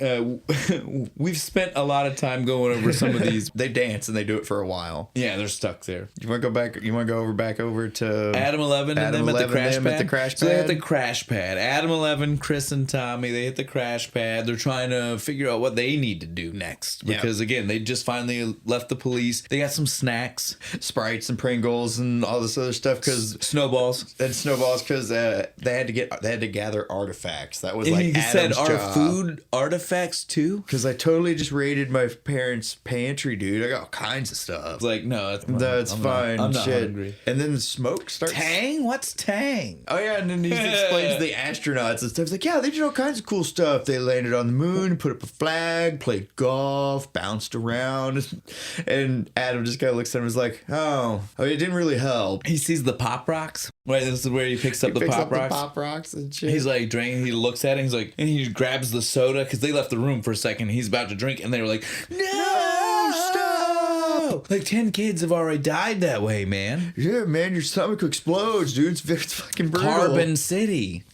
we've spent a lot of time going over some of these. They dance and they do it for a while. Yeah, they're stuck there. You want to go back? You want to go back over to Adam 11 and them at the crash pad? So they hit the crash pad. Adam 11, Chris and Tommy, they hit the crash pad. They're trying to figure out what they need to do next. Because again, they just finally left the police. They got some snacks, Sprites and Pringles and all this other stuff because snowballs because they had to gather artifacts. That was like he Adam's said our job. Food artifacts too. Because I totally just raided my parents' pantry, dude. I got all kinds of stuff. It's like no, that's fine. I'm not shit. hungry. And then the smoke starts. Tang? What's Tang? Oh yeah, and then he explains to the astronauts and stuff. He's like, yeah, they did all kinds of cool stuff. They landed on the moon, put up a flag, played golf, bounced around, and Adam just kind of looks at him and is like, oh, it didn't really help. He sees the pop rocks. Right, this is where he picks up the pop rocks and shit. He's like drinking. He looks at it. He's like, and he grabs the soda because they left the room for a second. He's about to drink, and they were like, "No, stop!" Like 10 kids have already died that way, man. Yeah, man, your stomach explodes, dude. It's fucking brutal. Carbon City.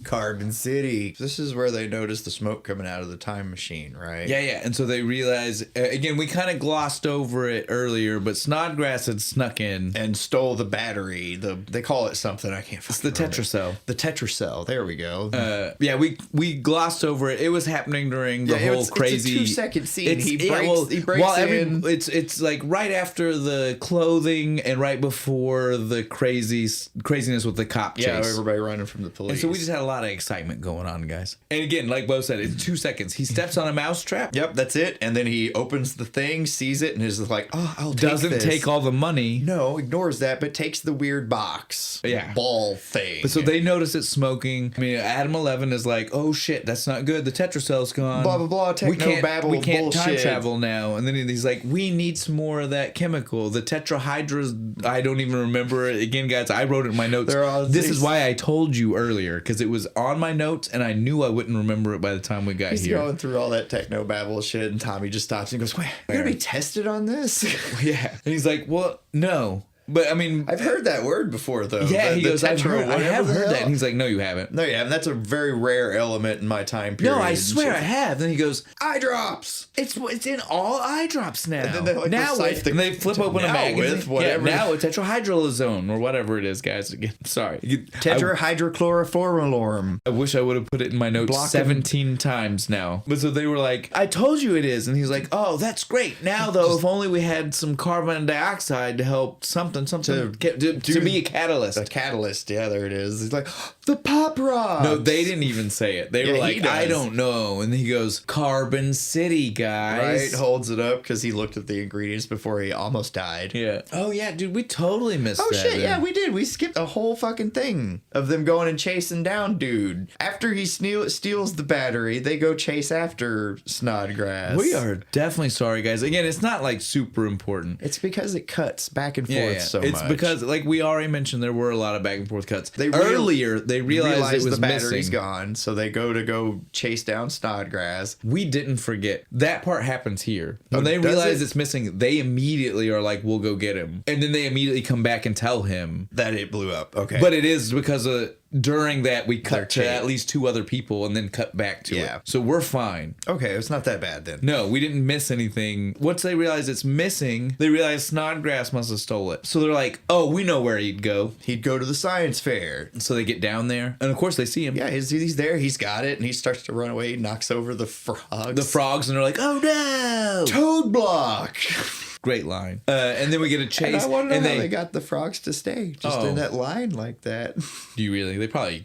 This is where they notice the smoke coming out of the time machine, right? Yeah. And so they realize again. We kind of glossed over it earlier, but Snodgrass had snuck in and stole the battery. They call it something. I can't. It's the tetracell. The tetracell. There we go. Yeah, we glossed over it. It was happening during the whole crazy. It's a 2-second scene. He breaks in. It's like right after the clothing and right before the craziness with the cop chase. Yeah, everybody running from the police. And so we just had a lot of excitement going on, guys. And again, like Bo said, it's 2 seconds. He steps on a mousetrap. Yep, that's it. And then he opens the thing, sees it, and is like, "Oh, I'll take this." Doesn't take all the money. No, ignores that, but takes the weird box. Yeah. Ball thing. But so they notice it smoking. I mean, Adam 11 is like, "Oh shit, that's not good. The tetracell's gone. Blah blah blah. We can't bullshit. time travel now." And then he's like, "We need some more of that chemical. The tetrahydras. I don't even remember it. Again, guys, I wrote it in my notes. This is why I told you earlier because it was on my notes and I knew I wouldn't remember it by the time we got here. He's going through all that technobabble shit, and Tommy just stops and goes, "Wait, you're gonna be tested on this?" Yeah. And he's like, "Well, no." But I mean, I've heard that word before, though. Yeah, he goes, I have whatever the heard that. hell. And he's like, no, you haven't. No, you haven't. That's a very rare element in my time period. No, I swear I have. Then he goes, eye drops. it's in all eye drops now. And then they, like, now recite and they flip open a now magazine. with whatever. Yeah, now it's tetrahydrolazone or whatever it is, guys. Again, sorry. Tetrahydrochloroformalorum. I wish I would have put it in my notes 17 times now. But so they were like, I told you it is. And he's like, oh, that's great. Now, though, if only we had some carbon dioxide to help something to be a catalyst. A catalyst, yeah, there it is. He's like, the pop rocks. No, they didn't even say it. They were like, I don't know. And he goes, Carbon City, guys. Right, holds it up because he looked at the ingredients before he almost died. Yeah. Oh, yeah, dude, we totally missed that. Oh, shit, then. yeah, we did. We skipped a whole fucking thing of them going and chasing down dude. After he steals the battery, they go chase after Snodgrass. We are definitely sorry, guys. Again, it's not like super important. It's because it cuts back and forth so much. It's because, like we already mentioned, there were a lot of back and forth cuts. Earlier, they realized it was the battery's missing. gone, so they go chase down Snodgrass. We didn't forget. That part happens here. When Oh, they does realize it? it's missing, they immediately are like, we'll go get him. And then they immediately come back and tell him. That it blew up. Okay. But it is because during that, we cut to chase. at least 2 other people and then cut back to Yeah. it. So we're fine. okay, it's not that bad then. No, we didn't miss anything. Once they realize it's missing, they realize Snodgrass must have stole it. So they're like, oh, we know where he'd go. He'd go to the science fair. So they get down there. And of course they see him. Yeah, he's there. He's got it, and he starts to run away. He knocks over the frogs. The frogs, and they're like, oh no! Toad block. Great line. And then we get a chase. And I wonder how they got the frogs to stay just in that line like that. Do you really? They probably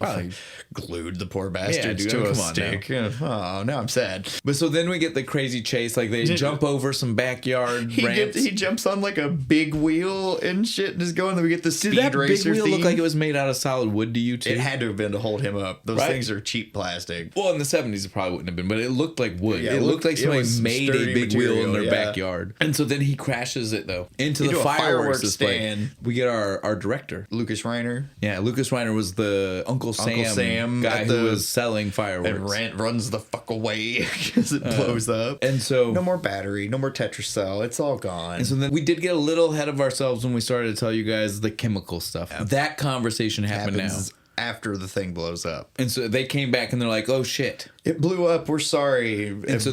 Glued the poor bastards dude, to a come on stick. Oh, now I'm sad. But so then we get the crazy chase. Like they jump over some backyard ramps. He jumps on like a big wheel and shit and is going. Then we get the speed Did that racer big wheel theme. look like it was made out of solid wood to you too? It had to have been to hold him up. Those Right? things are cheap plastic. Well, in the 70s it probably wouldn't have been, but it looked like wood. Yeah, it looked like it somebody was some made a sturdy big wheel in material, their yeah. backyard. And so then he crashes it though into the Into a fireworks fireworks display. stand. We get our director. Lucas Reiner. Yeah, Lucas Reiner was the Uncle Sam guy at who was selling fireworks. And runs the fuck away because it blows up. And so No more battery, no more Tetracell. It's all gone. And so then we did get a little ahead of ourselves when we started to tell you guys the chemical stuff. That conversation happened now. After the thing blows up. And so they came back and they're like, oh shit. It blew up. We're sorry. And so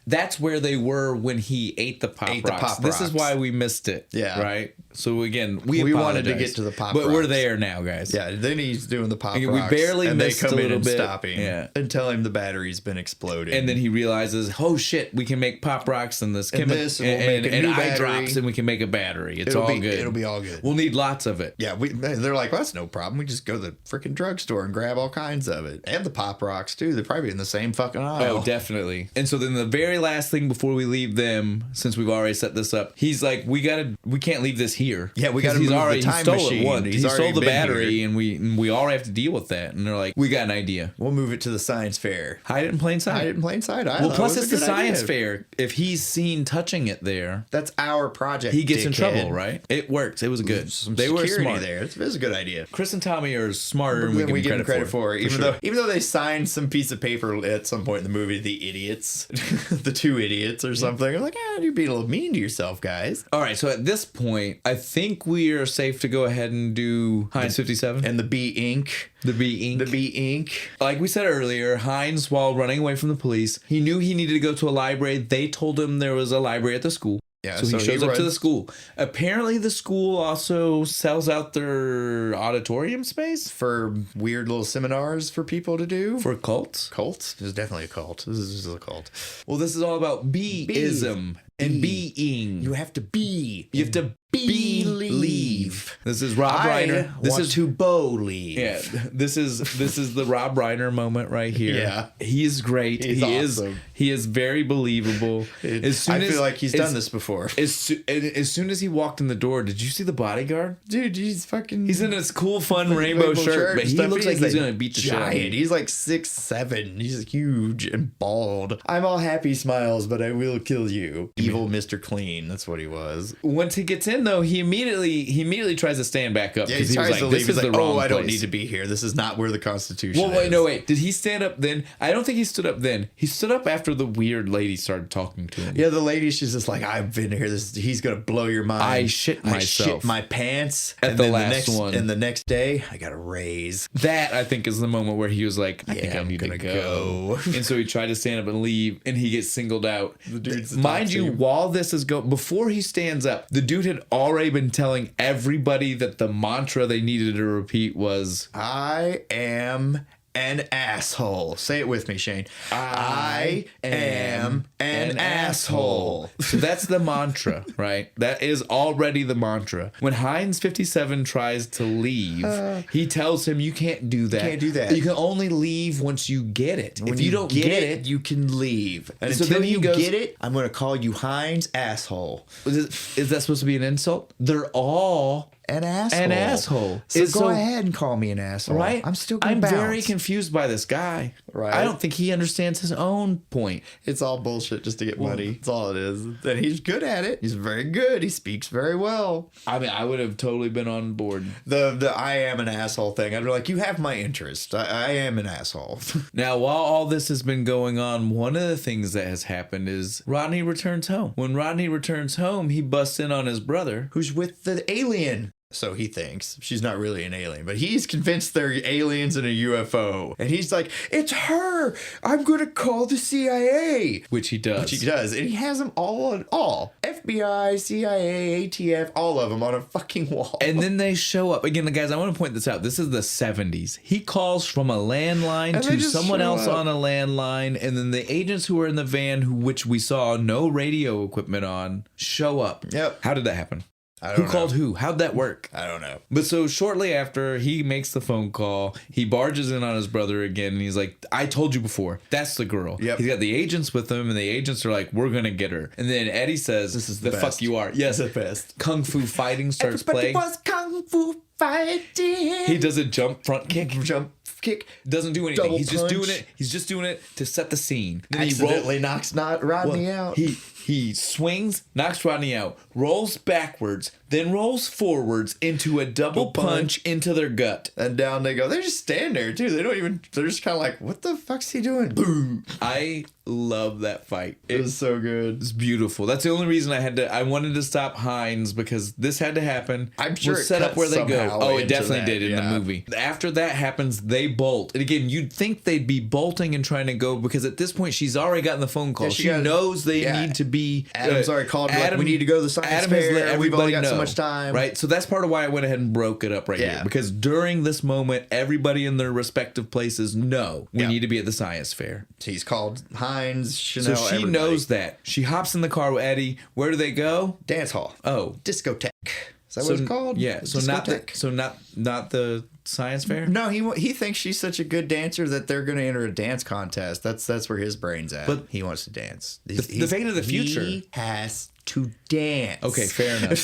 that's where they were when he ate the pop rocks. This is why we missed it. Yeah. Right? So again, we wanted to apologize. get to the pop But we're rocks. there now, guys. Yeah, then he's doing the pop We rocks. barely and missed they come a in little and bit. stop him. Yeah. And tell him the battery's been exploded. And then he realizes, oh shit, we can make pop rocks and this And chemical this, and we'll make a new eye battery. drops and we can make a battery. It's It'll all be- good. it'll be all good. We'll need lots of it. yeah, they're like, well, that's no problem. We just go to the freaking drugstore and grab all kinds of it. And the pop rocks, too. They're probably in the same fucking aisle. Oh, definitely. And so then the very last thing before we leave them, since we've already set this up, he's like, we can't leave this here. Yeah, we 'Cause gotta he's move the already, time he stole machine. it once. He's He already stole the been battery, here. and we already have to deal with that. And they're like, we got an idea. We'll move it to the science fair. Hide it in plain sight. Hide it in plain sight. Well, plus it's the science fair. If he's seen touching it there, That's our project. he gets in dickhead. trouble, right? It works. It was good. Some They were security smart. there. It was a good idea. Chris and Tommy are smarter than We we give them credit for. Even sure. though they signed some piece of paper at some point in the movie, the idiots, the 2 idiots or something. I'm like, you're being a little mean to yourself, guys. All right, so at this point, I think we are safe to go ahead and do Heinz 57. And the B ink. The B ink. The B ink. Like we said earlier, Heinz, while running away from the police, he knew he needed to go to a library. They told him there was a library at the school. Yeah, so he so shows he up to the runs- school. Apparently, the school also sells out their auditorium space For weird little seminars for people to do. for cults. cults. This is definitely a cult. This is a cult. Well, this is all about beism and being. You have to be. You have to believe. This is Rob Reiner. This is to believe. Yeah, this is the Rob Reiner moment right here. Yeah. He's great. He's awesome. He is very believable. I feel like he's done this before. As soon as he walked in the door, did you see the bodyguard? Dude, he's fucking... He's in this cool, fun rainbow shirt, but he stuff. looks like he's gonna beat the shit out of giant. you. He's like 6'7". He's huge and bald. I'm all happy smiles, but I will kill you. Evil Mr. Clean. That's what he was. Once he gets in, though, he immediately tries tries to stand back up Yeah, because he he was tries like, to "This leave. is He's the like, wrong I don't place." need to be here. This is not where the Constitution Well, is. wait, no, wait. Did he stand up then? I don't think he stood up then. He stood up after the weird lady started talking to him. Yeah, the lady, she's just like, I've been here. He's gonna blow your mind. I shit myself. I shit my pants At and the then last one. And the next day, I got a raise. That, I think, is the moment where he was like, I think Yeah, I I'm need to gonna go. go. And so he tried to stand up and leave, and he gets singled out. The dude's Mind you, while this is going, before he stands up, the dude had already been telling everybody that the mantra they needed to repeat was, I am an asshole. Say it with me, Shane. I am an asshole. So that's the mantra, right? That is already the mantra. When Heinz 57 tries to leave, he tells him, you can't do that. Can't do that. You can only leave once you get it. When if you don't get it, you can leave. And So until then he you goes- get it, I'm going to call you Heinz asshole. is that supposed to be an insult? They're all An asshole. an asshole. So go ahead and call me an asshole. Right? I'm still going I'm to very confused by this guy. Right. I don't think he understands his own point. It's all bullshit just to get money. That's all it is. And he's good at it. He's very good. He speaks very well. I mean, I would have totally been on board. The I am an asshole thing. I'd be like, you have my interest. I am an asshole. Now, while all this has been going on, one of the things that has happened is Rodney returns home. When Rodney returns home, he busts in on his brother. Who's with the alien? So he thinks. She's not really an alien, but he's convinced they're aliens in a UFO. And he's like, it's her. I'm going to call the CIA. Which he does. Which he does. And he has them all. FBI, CIA, ATF, all of them on a fucking wall. And then they show up. Again, guys, I want to point this out. This is the 70s. He calls from a landline And they to just someone show else up. on a landline. And then the agents who are in the van, which we saw no radio equipment on, show up. Yep. How did that happen? I Who called who? How'd that work? I don't know. But so shortly after he makes the phone call, he barges in on his brother again, and he's like, I told you before, that's the girl. Yep. He's got the agents with him, and the agents are like, we're going to get her. And then Eddie says, This is the the fuck best. you are. Yes. The best. Kung Fu fighting starts Everybody playing. was kung fu fighting. He does a jump front kick. Jump kick. Doesn't do anything. Double He's just punch. doing it. He's just doing it to set the scene. Then Accidentally knocks Rodney out. He swings, knocks Rodney out, rolls backwards, then rolls forwards into a double punch into their gut. And down they go. They just stand there too. They don't even. They're just kind of like, what the fuck's he doing? Boom. I love that fight. It was so good. It's beautiful. That's the only reason I wanted to stop Heinz because this had to happen. I'm sure We'll it set up cuts where they go. somehow Oh, it into definitely that, did in yeah. the movie. After that happens, they bolt. And again, you'd think they'd be bolting and trying to go because at this point she's already gotten the phone call. Yeah, she knows they need to be. Adam's already called. Like, we need to go to the science Adam fair. has let and we've only everybody got so know, much time. right? So that's part of why I went ahead and broke it up right here because during this moment, everybody in their respective places know we need to be at the science fair. He's called Heinz, Chanel. So she knows that. She hops in the car with Eddie. Where do they go? Dance hall. Oh, Discotheque. Is that what it's called? Yeah. So not the science fair. No, he thinks she's such a good dancer that they're going to enter a dance contest. That's where his brain's at. But he wants to dance. The Fate of the Future. He has to dance. Okay, fair enough.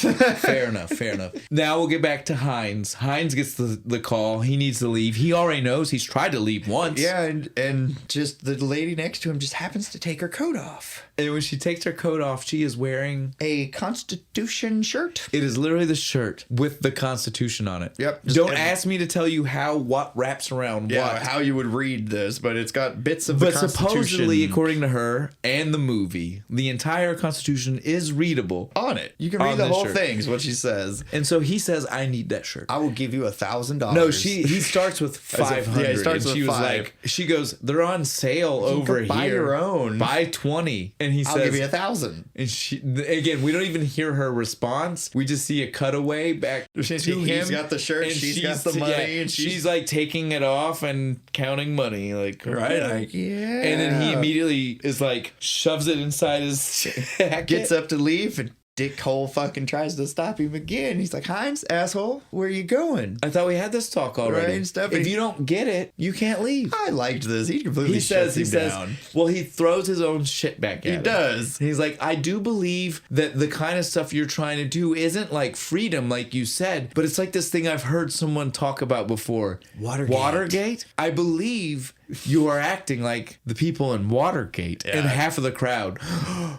fair enough. Now we'll get back to Heinz. Heinz gets the call. He needs to leave. He already knows he's tried to leave once. Yeah, and just the lady next to him just happens to take her coat off. And when she takes her coat off, she is wearing a Constitution shirt. It is literally the shirt with the Constitution on it. Yep. Don't ask me to tell you what wraps around what. How you would read this, but it's got bits of the Constitution. But supposedly, according to her and the movie, the entire Constitution is readable on it. You can read the whole thing, is what she says. And so he says, I need that shirt. I will give you $1,000. No, he starts with 500. Yeah, he starts with she was 5. like, she goes, they're on sale over here. Buy your own. Buy 20. And he says, I'll give you 1,000. And she, again, we don't even hear her response. We just see a cutaway back to him. He's got the shirt, and she's got the money, and she's like taking it off and counting money, like right, like yeah. And then he immediately is like shoves it inside his jacket. Gets up to leave, and Dickhole fucking tries to stop him again. He's like, Heinz, asshole, where are you going? I thought we had this talk already. Right, and stuff. If you don't get it, you can't leave. I liked this. He completely shuts him down. Well, he throws his own shit back at him. He does. He's like, I do believe that the kind of stuff you're trying to do isn't like freedom, like you said, but it's like this thing I've heard someone talk about before. Watergate. I believe you are acting like the people in Watergate and half of the crowd.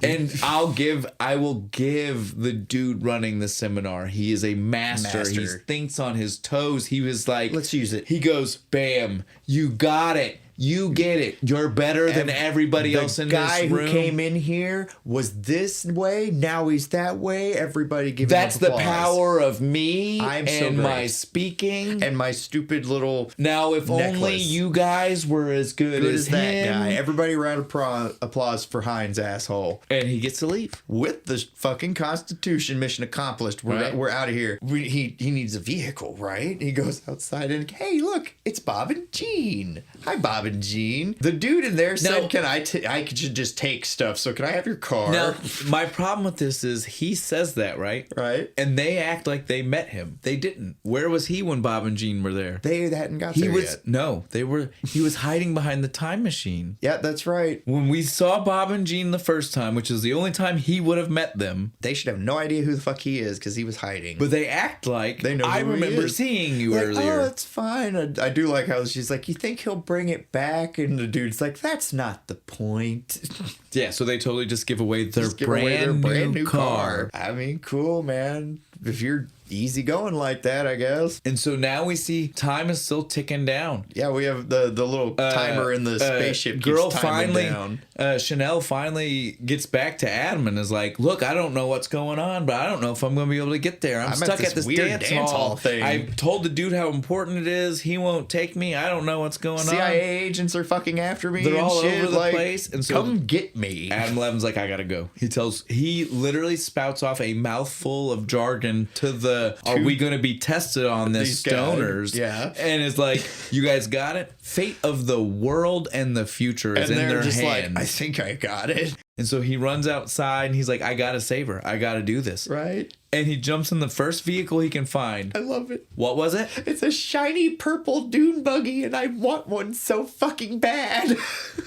And I will give the dude running the seminar. He is a master. He thinks on his toes. He was like, let's use it. He goes, bam, you got it. You get it. You're better than everybody else in this room. The guy who came in here was this way. Now he's that way. Everybody give him applause. That's the power of me and my speaking. And my stupid little Now, if necklace. only you guys were as good as that him. guy. Everybody round of applause for Heinz, asshole. And he gets to leave. With the fucking Constitution, mission accomplished. We're out of here. He needs a vehicle, right? He goes outside and, hey, look, it's Bob and Jean. Hi, Bob and Jean. The dude in there said, I could just take stuff, so can I have your car? Now, my problem with this is he says that, right? Right. And they act like they met him. They didn't. Where was he when Bob and Jean were there? They hadn't got there yet. No, he was hiding behind the time machine. Yeah, that's right. When we saw Bob and Jean the first time, which is the only time he would have met them. They should have no idea who the fuck he is because he was hiding. But they act like they know I remember seeing you earlier. Oh, it's fine. I do like how she's like, you think he'll bring it back? And the dude's like, that's not the point. Yeah, so they totally just give away their brand new car. I mean, cool, man. If you're easy going like that, I guess. And so now we see time is still ticking down. Yeah, we have the little timer in the spaceship girl keeps timing down. Chanel finally gets back to Adam and is like, look, I don't know what's going on, but I don't know if I'm going to be able to get there. I'm stuck at this dance hall thing. I told the dude how important it is. He won't take me. I don't know what's going on. CIA agents are fucking after me. They're all shit. over the place. And so come get me. Adam Levin's like, I got to go. He literally spouts off a mouthful of jargon to the, are we going to be tested on this stoners? Yeah. And it's like, you guys got it? Fate of the world and the future is in their hands. Like, I think I got it. And so he runs outside and he's like, I got to save her. I got to do this. Right. And he jumps in the first vehicle he can find. I love it. What was it? It's a shiny purple dune buggy, and I want one so fucking bad.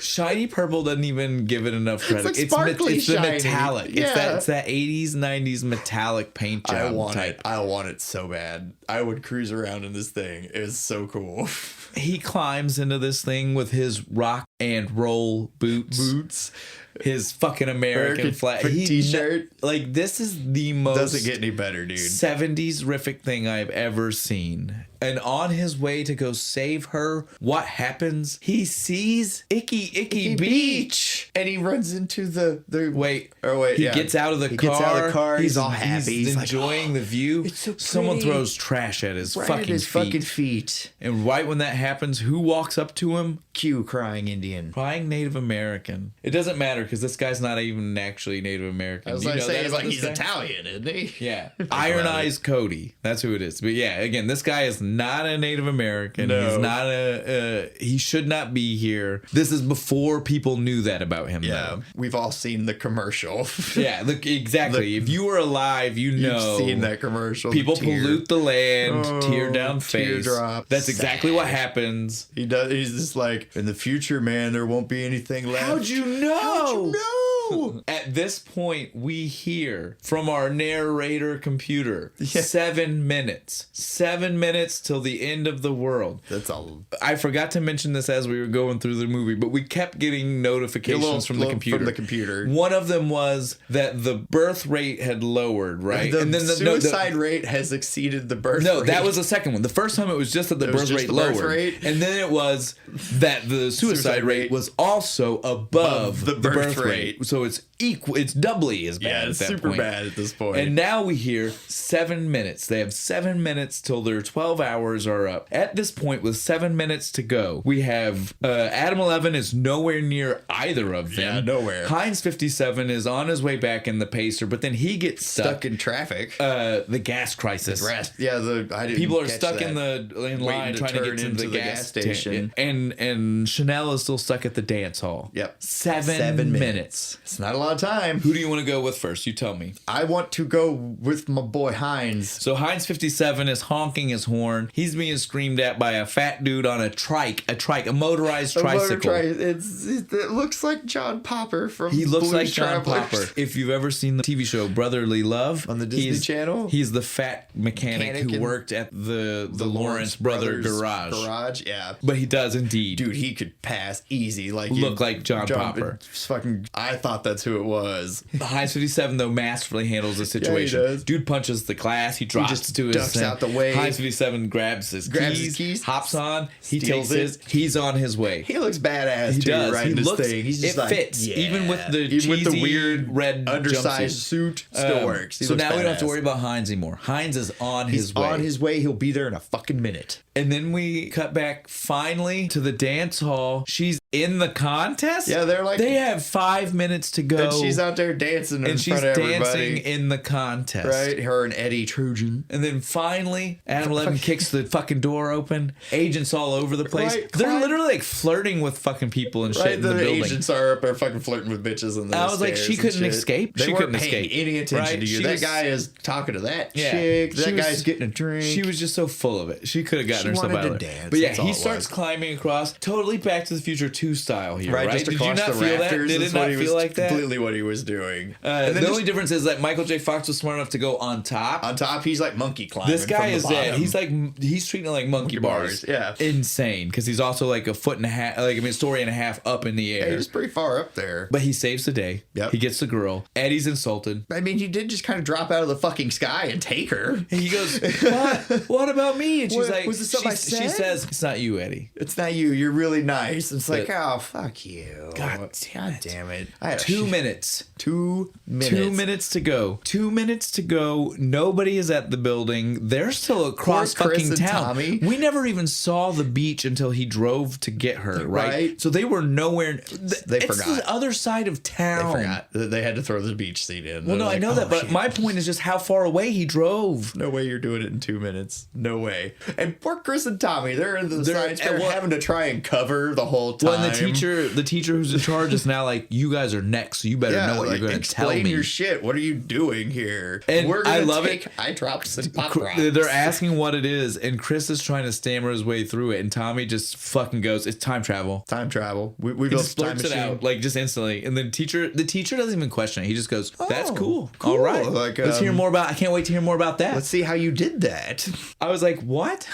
Shiny purple doesn't even give it enough credit. It's like sparkly it's shiny. The metallic. Yeah. It's that 80s, 90s metallic paint job type. I want it so bad. I would cruise around in this thing. It was so cool. He climbs into this thing with his rock and roll boots. His fucking American flag t-shirt. Like, this is the most doesn't get any better, dude. 70s-rific thing I've ever seen. And on his way to go save her, what happens? He sees Icky Beach. And he runs into the he gets out of the car. Gets out of the car. He's all happy. He's enjoying the view. It's so pretty. Someone throws trash at his fucking feet. And right when that happens, who walks up to him? Cue crying Indian. Crying Native American. It doesn't matter because this guy's not even actually Native American. I was like, he's Italian, isn't he? Yeah. Iron Eyes Cody. That's who it is. But yeah, again, this guy is not a Native American. No. He's not he should not be here. This is before people knew that about him. Yeah. Though. We've all seen the commercial. Yeah, look, exactly. If you were alive, you've seen that commercial. People pollute the land, tear down face. Teardrop. That's exactly what happens. He does. He's just like, in the future, man, there won't be anything left. How'd you know? How'd you know? At this point, we hear from our narrator computer 7 minutes. 7 minutes till the end of the world. That's all. I forgot to mention this as we were going through the movie, but we kept getting notifications from the computer. One of them was that the birth rate had lowered, right? And then the suicide rate has exceeded the birth rate. No, that was the second one. The first time it was just that the birth rate lowered. And then it was that the suicide rate was also above the birth rate. So it's equal. It's doubly as bad. Yeah, it's at that super point. bad at this point. And now we hear 7 minutes. They have 7 minutes till their 12 hours are up. At this point, with 7 minutes to go, we have Adam 11 is nowhere near either of them. Yeah, nowhere. Heinz 57 is on his way back in the Pacer, but then he gets stuck in traffic. The gas crisis. People are stuck in line trying to get to the gas station. And Chanel is still stuck at the dance hall. Yep. 7 minutes. It's not a lot of time. Who do you want to go with first? You tell me. I want to go with my boy Heinz. So Heinz 57 is honking his horn. He's being screamed at by a fat dude on a motorized tricycle. It looks like John Popper from He looks Blues like John Travelers. Popper. If you've ever seen the TV show Brotherly Love On the Disney Channel? He's the fat mechanic who worked at the Lawrence Brothers garage. Yeah. But he does indeed. Dude, he could pass easy. Look like John Popper. I thought that's who it was. Heinz 57 though masterfully handles the situation. Yeah, he does. Dude punches the glass. He drops just to his ducks out the way. Heinz 57 grabs his keys, hops on. He steals takes it. He's on his way. He looks badass He too, does. riding this thing. He's just it like, fits. yeah. Even with the weird red undersized jumpsuit. suit, still works. He So looks now we don't have to badass. worry about Heinz anymore. Heinz is on his way. On his way. He'll be there in a fucking minute. And then we cut back finally to the dance hall. She's in the contest. Yeah, they have 5 minutes to go. And she's out there dancing and she's front of everybody. dancing in the contest. Right, her and Eddie Trojan. And then finally, Adam Levin kicks the fucking door open. Agents all over the place. Right, They're literally like flirting with fucking people and shit in the building. Agents are up there fucking flirting with bitches in the I was like, she couldn't escape. They She weren't couldn't paying escape. any attention to you. That guy is talking to that chick. That guy's getting a drink. She was just so full of it. She could have gotten She herself wanted out of to it. dance. But yeah, That's all he it starts was. climbing across. Totally Back to the Future 2 style here, right? Just Did you across not the feel that? rafters. Did it That's what not he was feel like that? Completely what he was doing. The only difference is that Michael J. Fox was smart enough to go on top. On top, he's like monkey climbing. This guy from the is dead. bottom. He's treating it like monkey bars. Yeah. Insane. Because he's also like a foot and a half, story and a half up in the air. Yeah, he's pretty far up there. But he saves the day. Yep. He gets the girl. Eddie's insulted. I mean, he did just kind of drop out of the fucking sky and take her. And he goes, "What? What about me?" And she's What? like, Was it something I said? She says, "It's not you, Eddie. It's not you. You're really nice." It's like, But- oh, fuck you. God damn it. I had 2 minutes. 2 minutes. 2 minutes to go. 2 minutes to go. Nobody is at the building. They're still across Poor Chris fucking and town. Tommy. We never even saw the beach until he drove to get her, right? Right. So they were nowhere. They it's forgot. the other side of They town. forgot. They had to throw the beach scene in. Well, no, I know that, but my point is just how far away he drove. No way you're doing it in 2 minutes. No way. And poor Chris and Tommy, they're in the They're- science fair and what- having to try and cover the whole time. Well, and the teacher who's in charge is now like, you guys are next, so you better know what like, you're going to tell explain me. your shit. What are you doing here? And We're I gonna love take it. eye drops and pop rocks. They're asking what it is, and Chris is trying to stammer his way through it, and Tommy just fucking goes, "It's time travel." Time travel. We He built just a time blurts it machine. out like just instantly, and then the teacher doesn't even question it. He just goes, "That's Oh, cool. cool. All right, Like, let's hear more about. I can't wait to hear more about that." Let's see how you did that. I was like, "What?"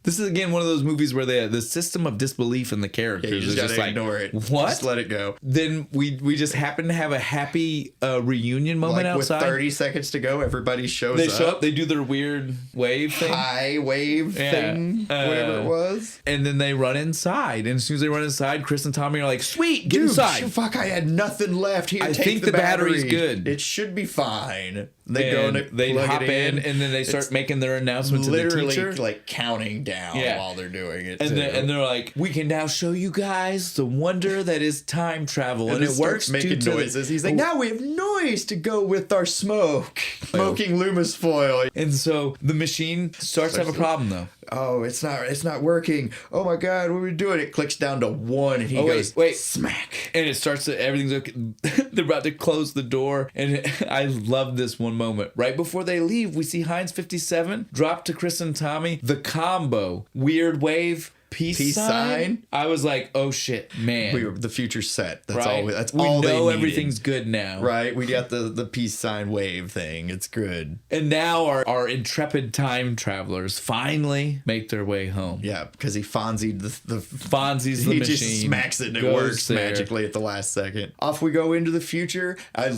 This is again one of those movies where the system of disbelief in the characters You just is gotta just like, ignore it. What? Just let it go. Then we just happen to have a happy reunion moment Like with outside. 30 seconds to go, everybody shows They up. show up. They do their weird wave thing. High wave Yeah. thing, whatever it was. And then they run inside. And as soon as they run inside, Chris and Tommy are like, "Sweet, get Dude, inside." fuck, I had nothing left. Here, I take think the battery's battery. good. It should be fine. They go And and they plug hop it in, and then they start making their announcement to the literally teacher. like counting down Yeah. while they're doing it. And too. they're like, "We can now show you guys the wonder that is time travel," and it starts works making due to noises. He's like, now we have noise to go with our smoke. Smoking Loomis foil. And so the machine starts to have a problem though. Oh, it's not working. Oh my god, what are we doing? It clicks down to 1 and he goes, wait. smack. And it starts to, everything's okay. They're about to close the door. And I love this one moment. Right before they leave, we see Heinz 57 drop to Chris and Tommy. The combo, weird wave, peace sign. I was like, oh shit, man. The future's set. That's Right? all. That's we all they know needed. everything's good now. Right, we got the peace sign wave thing. It's good. And now our intrepid time travelers finally make their way home. Yeah, because he Fonzied the Fonzie's the he machine. just smacks it and it goes works there. magically at the last second. Off we go into the future. I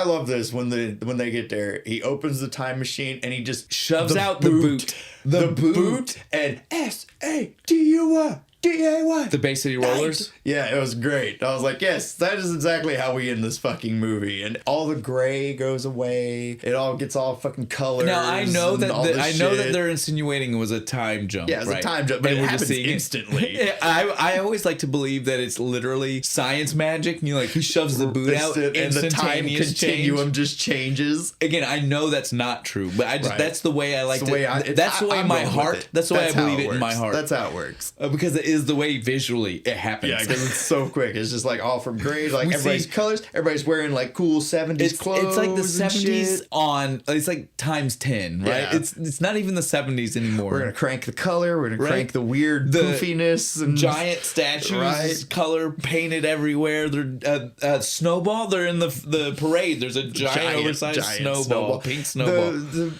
love this when they get there. He opens the time machine and he just Shoves out the boot. The boot and SADUY. DIY. The Bay City Rollers. Yeah, it was great. I was like, yes, that is exactly how we end this fucking movie. And all the gray goes away. It all gets all fucking colors. Now I know and that all this I know that shit. they're insinuating it was a time jump. Yeah, it's right? a time jump, but And it we're just happens seeing it. instantly. I always like to believe that it's literally science magic. And you like he shoves the boot out, and the time instantaneous continuum change. just changes. Again, I know that's not true, but I just Right. that's the way I like That's to. the way that's the way I'm my going with heart. it. That's the way I how believe it it in my works. heart. That's how it works. Because is the way visually it happens. Yeah, because it's so quick. It's just like all from grades, like everybody's colors. Everybody's wearing like cool 70s clothes. It's like the 70s on. It's like times 10, right? Yeah. It's not even the 70s anymore. We're gonna crank the color. We're gonna crank the weird poofiness and giant statues, color painted everywhere. They're snowball. They're in the parade. There's a giant oversized snowball, pink snowball.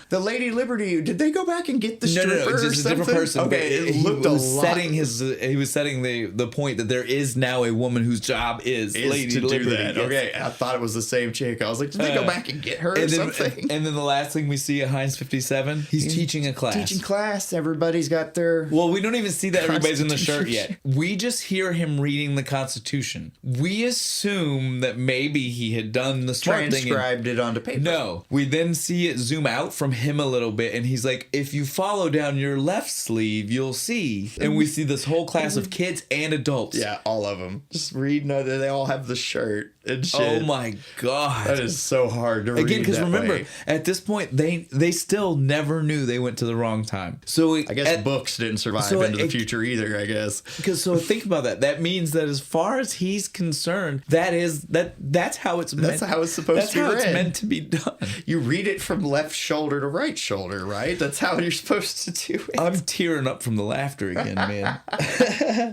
The Lady Liberty. Did they go back and get the stripper? No, it's just a different person. Okay, it looked he was setting the point that there is now a woman whose job is Lady to Liberty. do that. Yes. Okay, I thought it was the same chick. I was like, did they go back and get her or something? And then the last thing we see at Heinz 57, he's teaching a class. Teaching class. Everybody's got their. Well, we don't even see that everybody's in the shirt yet. We just hear him reading the Constitution. We assume that maybe he had done the smart thing. Transcribed it onto paper. No. We then see it zoom out from him a little bit, and he's like, if you follow down your left sleeve, you'll see. And we see this whole class of kids and adults. Yeah, all of them. Just reading that they all have the shirt and shit. Oh my God. That is so hard to read. Again, because remember, at this point, they still never knew they went to the wrong time. So I guess books didn't survive into the future either, I guess. Because so think about that. That means that as far as he's concerned, that's how it's meant. That's how it's supposed to be read. That's how it's meant to be done. You read it from left shoulder to right shoulder, right? That's how you're supposed to do it. I'm tearing up from the laughter again, man.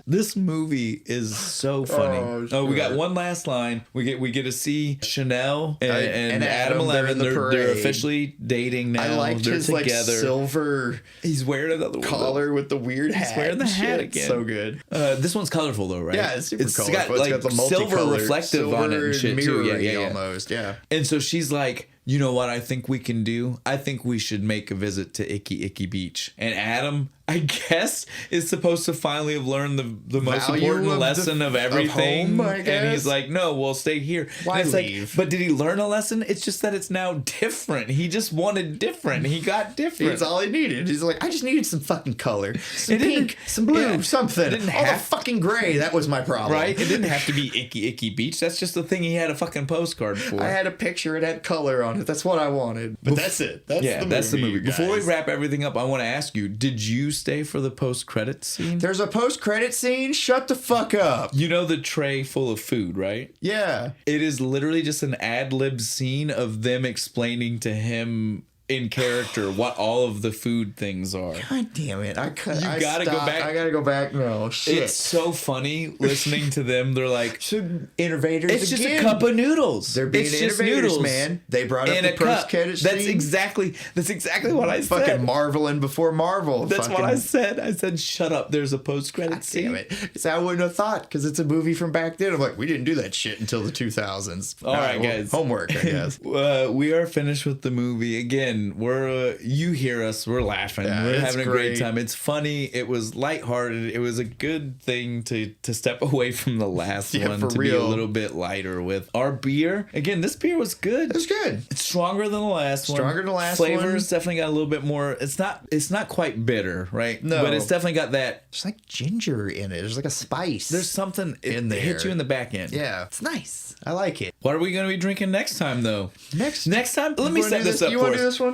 This movie is so funny. Oh, we got one last line. We get to see Chanel and Adam 11. They're officially dating now. I liked they're his together. Like silver. He's wearing another collar with the weird hat. He's wearing the hat again. So good. This one's colorful though, right? Yeah, it's super colorful. Got, like, it's got the silver reflective on it and shit too. Yeah, almost. Yeah. And so she's like, you know what I think we can do? I think we should make a visit to Icky Icky Beach. And Adam, I guess, is supposed to finally have learned the most important lesson of everything. Of home, and he's like, no, we'll stay here. Why leave? Like, but did he learn a lesson? It's just that it's now different. He just wanted different. He got different. That's all he needed. He's like, I just needed some fucking color. Some pink, some blue, something. It didn't have fucking gray. That was my problem. Right? It didn't have to be Icky Icky Beach. That's just the thing he had a fucking postcard for. I had a picture. It had color on it. That's what I wanted. But that's it. That's the movie. Before we wrap everything up, I want to ask you, did you stay for the post-credit scene? There's a post-credit scene? Shut the fuck up. You know the tray full of food, right? Yeah. It is literally just an ad-lib scene of them explaining to him in character what all of the food things are. God damn it. I gotta go back. I gotta go back. No, shit. It's so funny listening to them. They're like, innovators it's again. just a cup of noodles. They're being innovators, man. They brought up the post-credit scene. That's exactly what I said. Fucking marveling before Marvel. That's what I said. I said, shut up. There's a post-credit scene. Damn it. It's I wouldn't have thought because it's a movie from back then. I'm like, we didn't do that shit until the 2000s. All right, guys. Homework, I guess. We are finished with the movie. Again, we're you hear us, we're laughing, we're having a great time. It's funny, it was lighthearted, it was a good thing to step away from the last one to be a little bit lighter with our beer. Again, this beer was good. It was good. It's stronger than the last one. Stronger than the last one. Flavors definitely got a little bit more. It's not quite bitter, right? No, but it's definitely got that. There's like ginger in it. There's like a spice. There's something in there. It hits you in the back end. Yeah, it's nice. I like it. What are we going to be drinking next time, though? Next time, let me set this up. You want to do this one?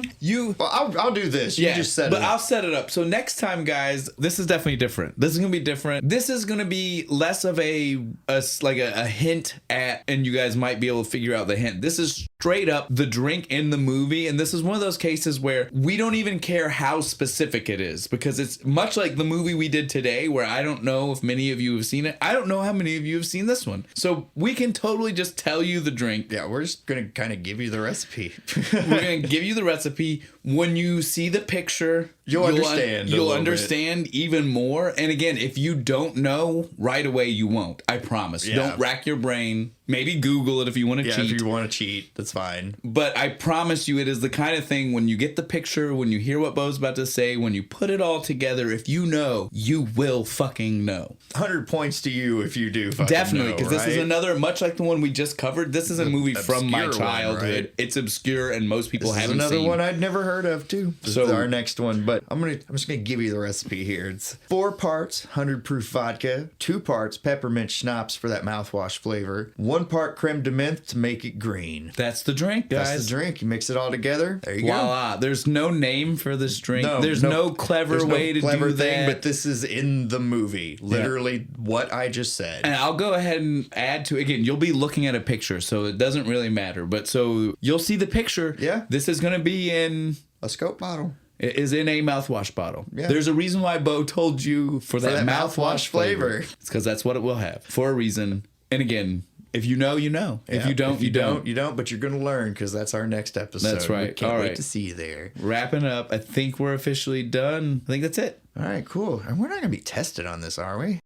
Well, I'll do this. You just set it up. But I'll set it up. So next time, guys, this is definitely different. This is going to be different. This is going to be less of a hint at, and you guys might be able to figure out the hint. This is straight up the drink in the movie. And this is one of those cases where we don't even care how specific it is, because it's much like the movie we did today, where I don't know if many of you have seen it. I don't know how many of you have seen this one. So we can totally just tell you the drink. Yeah, we're just going to kind of give you the recipe. We're going to give you the recipe. When you see the picture, you'll understand. You'll understand even more. And again, if you don't know right away, you won't. I promise. Yeah. Don't rack your brain. Maybe Google it if you want to cheat. Yeah, if you want to cheat, that's fine. But I promise you, it is the kind of thing when you get the picture, when you hear what Bo's about to say, when you put it all together, if you know, you will fucking know. 100 points to you if you do fucking Definitely, because this is another, much like the one we just covered, this is a movie from my childhood. Right? It's obscure and most people haven't seen. This is another one I'd never heard of too. This is our next one, but I'm just gonna give you the recipe here. It's 4 parts 100 proof vodka, 2 parts peppermint schnapps for that mouthwash flavor, 1 1 part creme de menthe to make it green. That's the drink, guys. That's the drink. You mix it all together. There you Voila. There's no name for this drink. There's no clever way to do that. But this is in the movie. Literally what I just said. And I'll go ahead and add to, again, you'll be looking at a picture, so it doesn't really matter. But so you'll see the picture. Yeah. This is going to be in a scope bottle. It is in a mouthwash bottle. Yeah. There's a reason why Bo told you for that mouthwash flavor. It's because that's what it will have for a reason. And again, if you know, you know. If you don't, you don't. You don't, but you're going to learn because that's our next episode. That's right. We can't wait to see you there. Wrapping up. I think we're officially done. I think that's it. All right, cool. And we're not going to be tested on this, are we?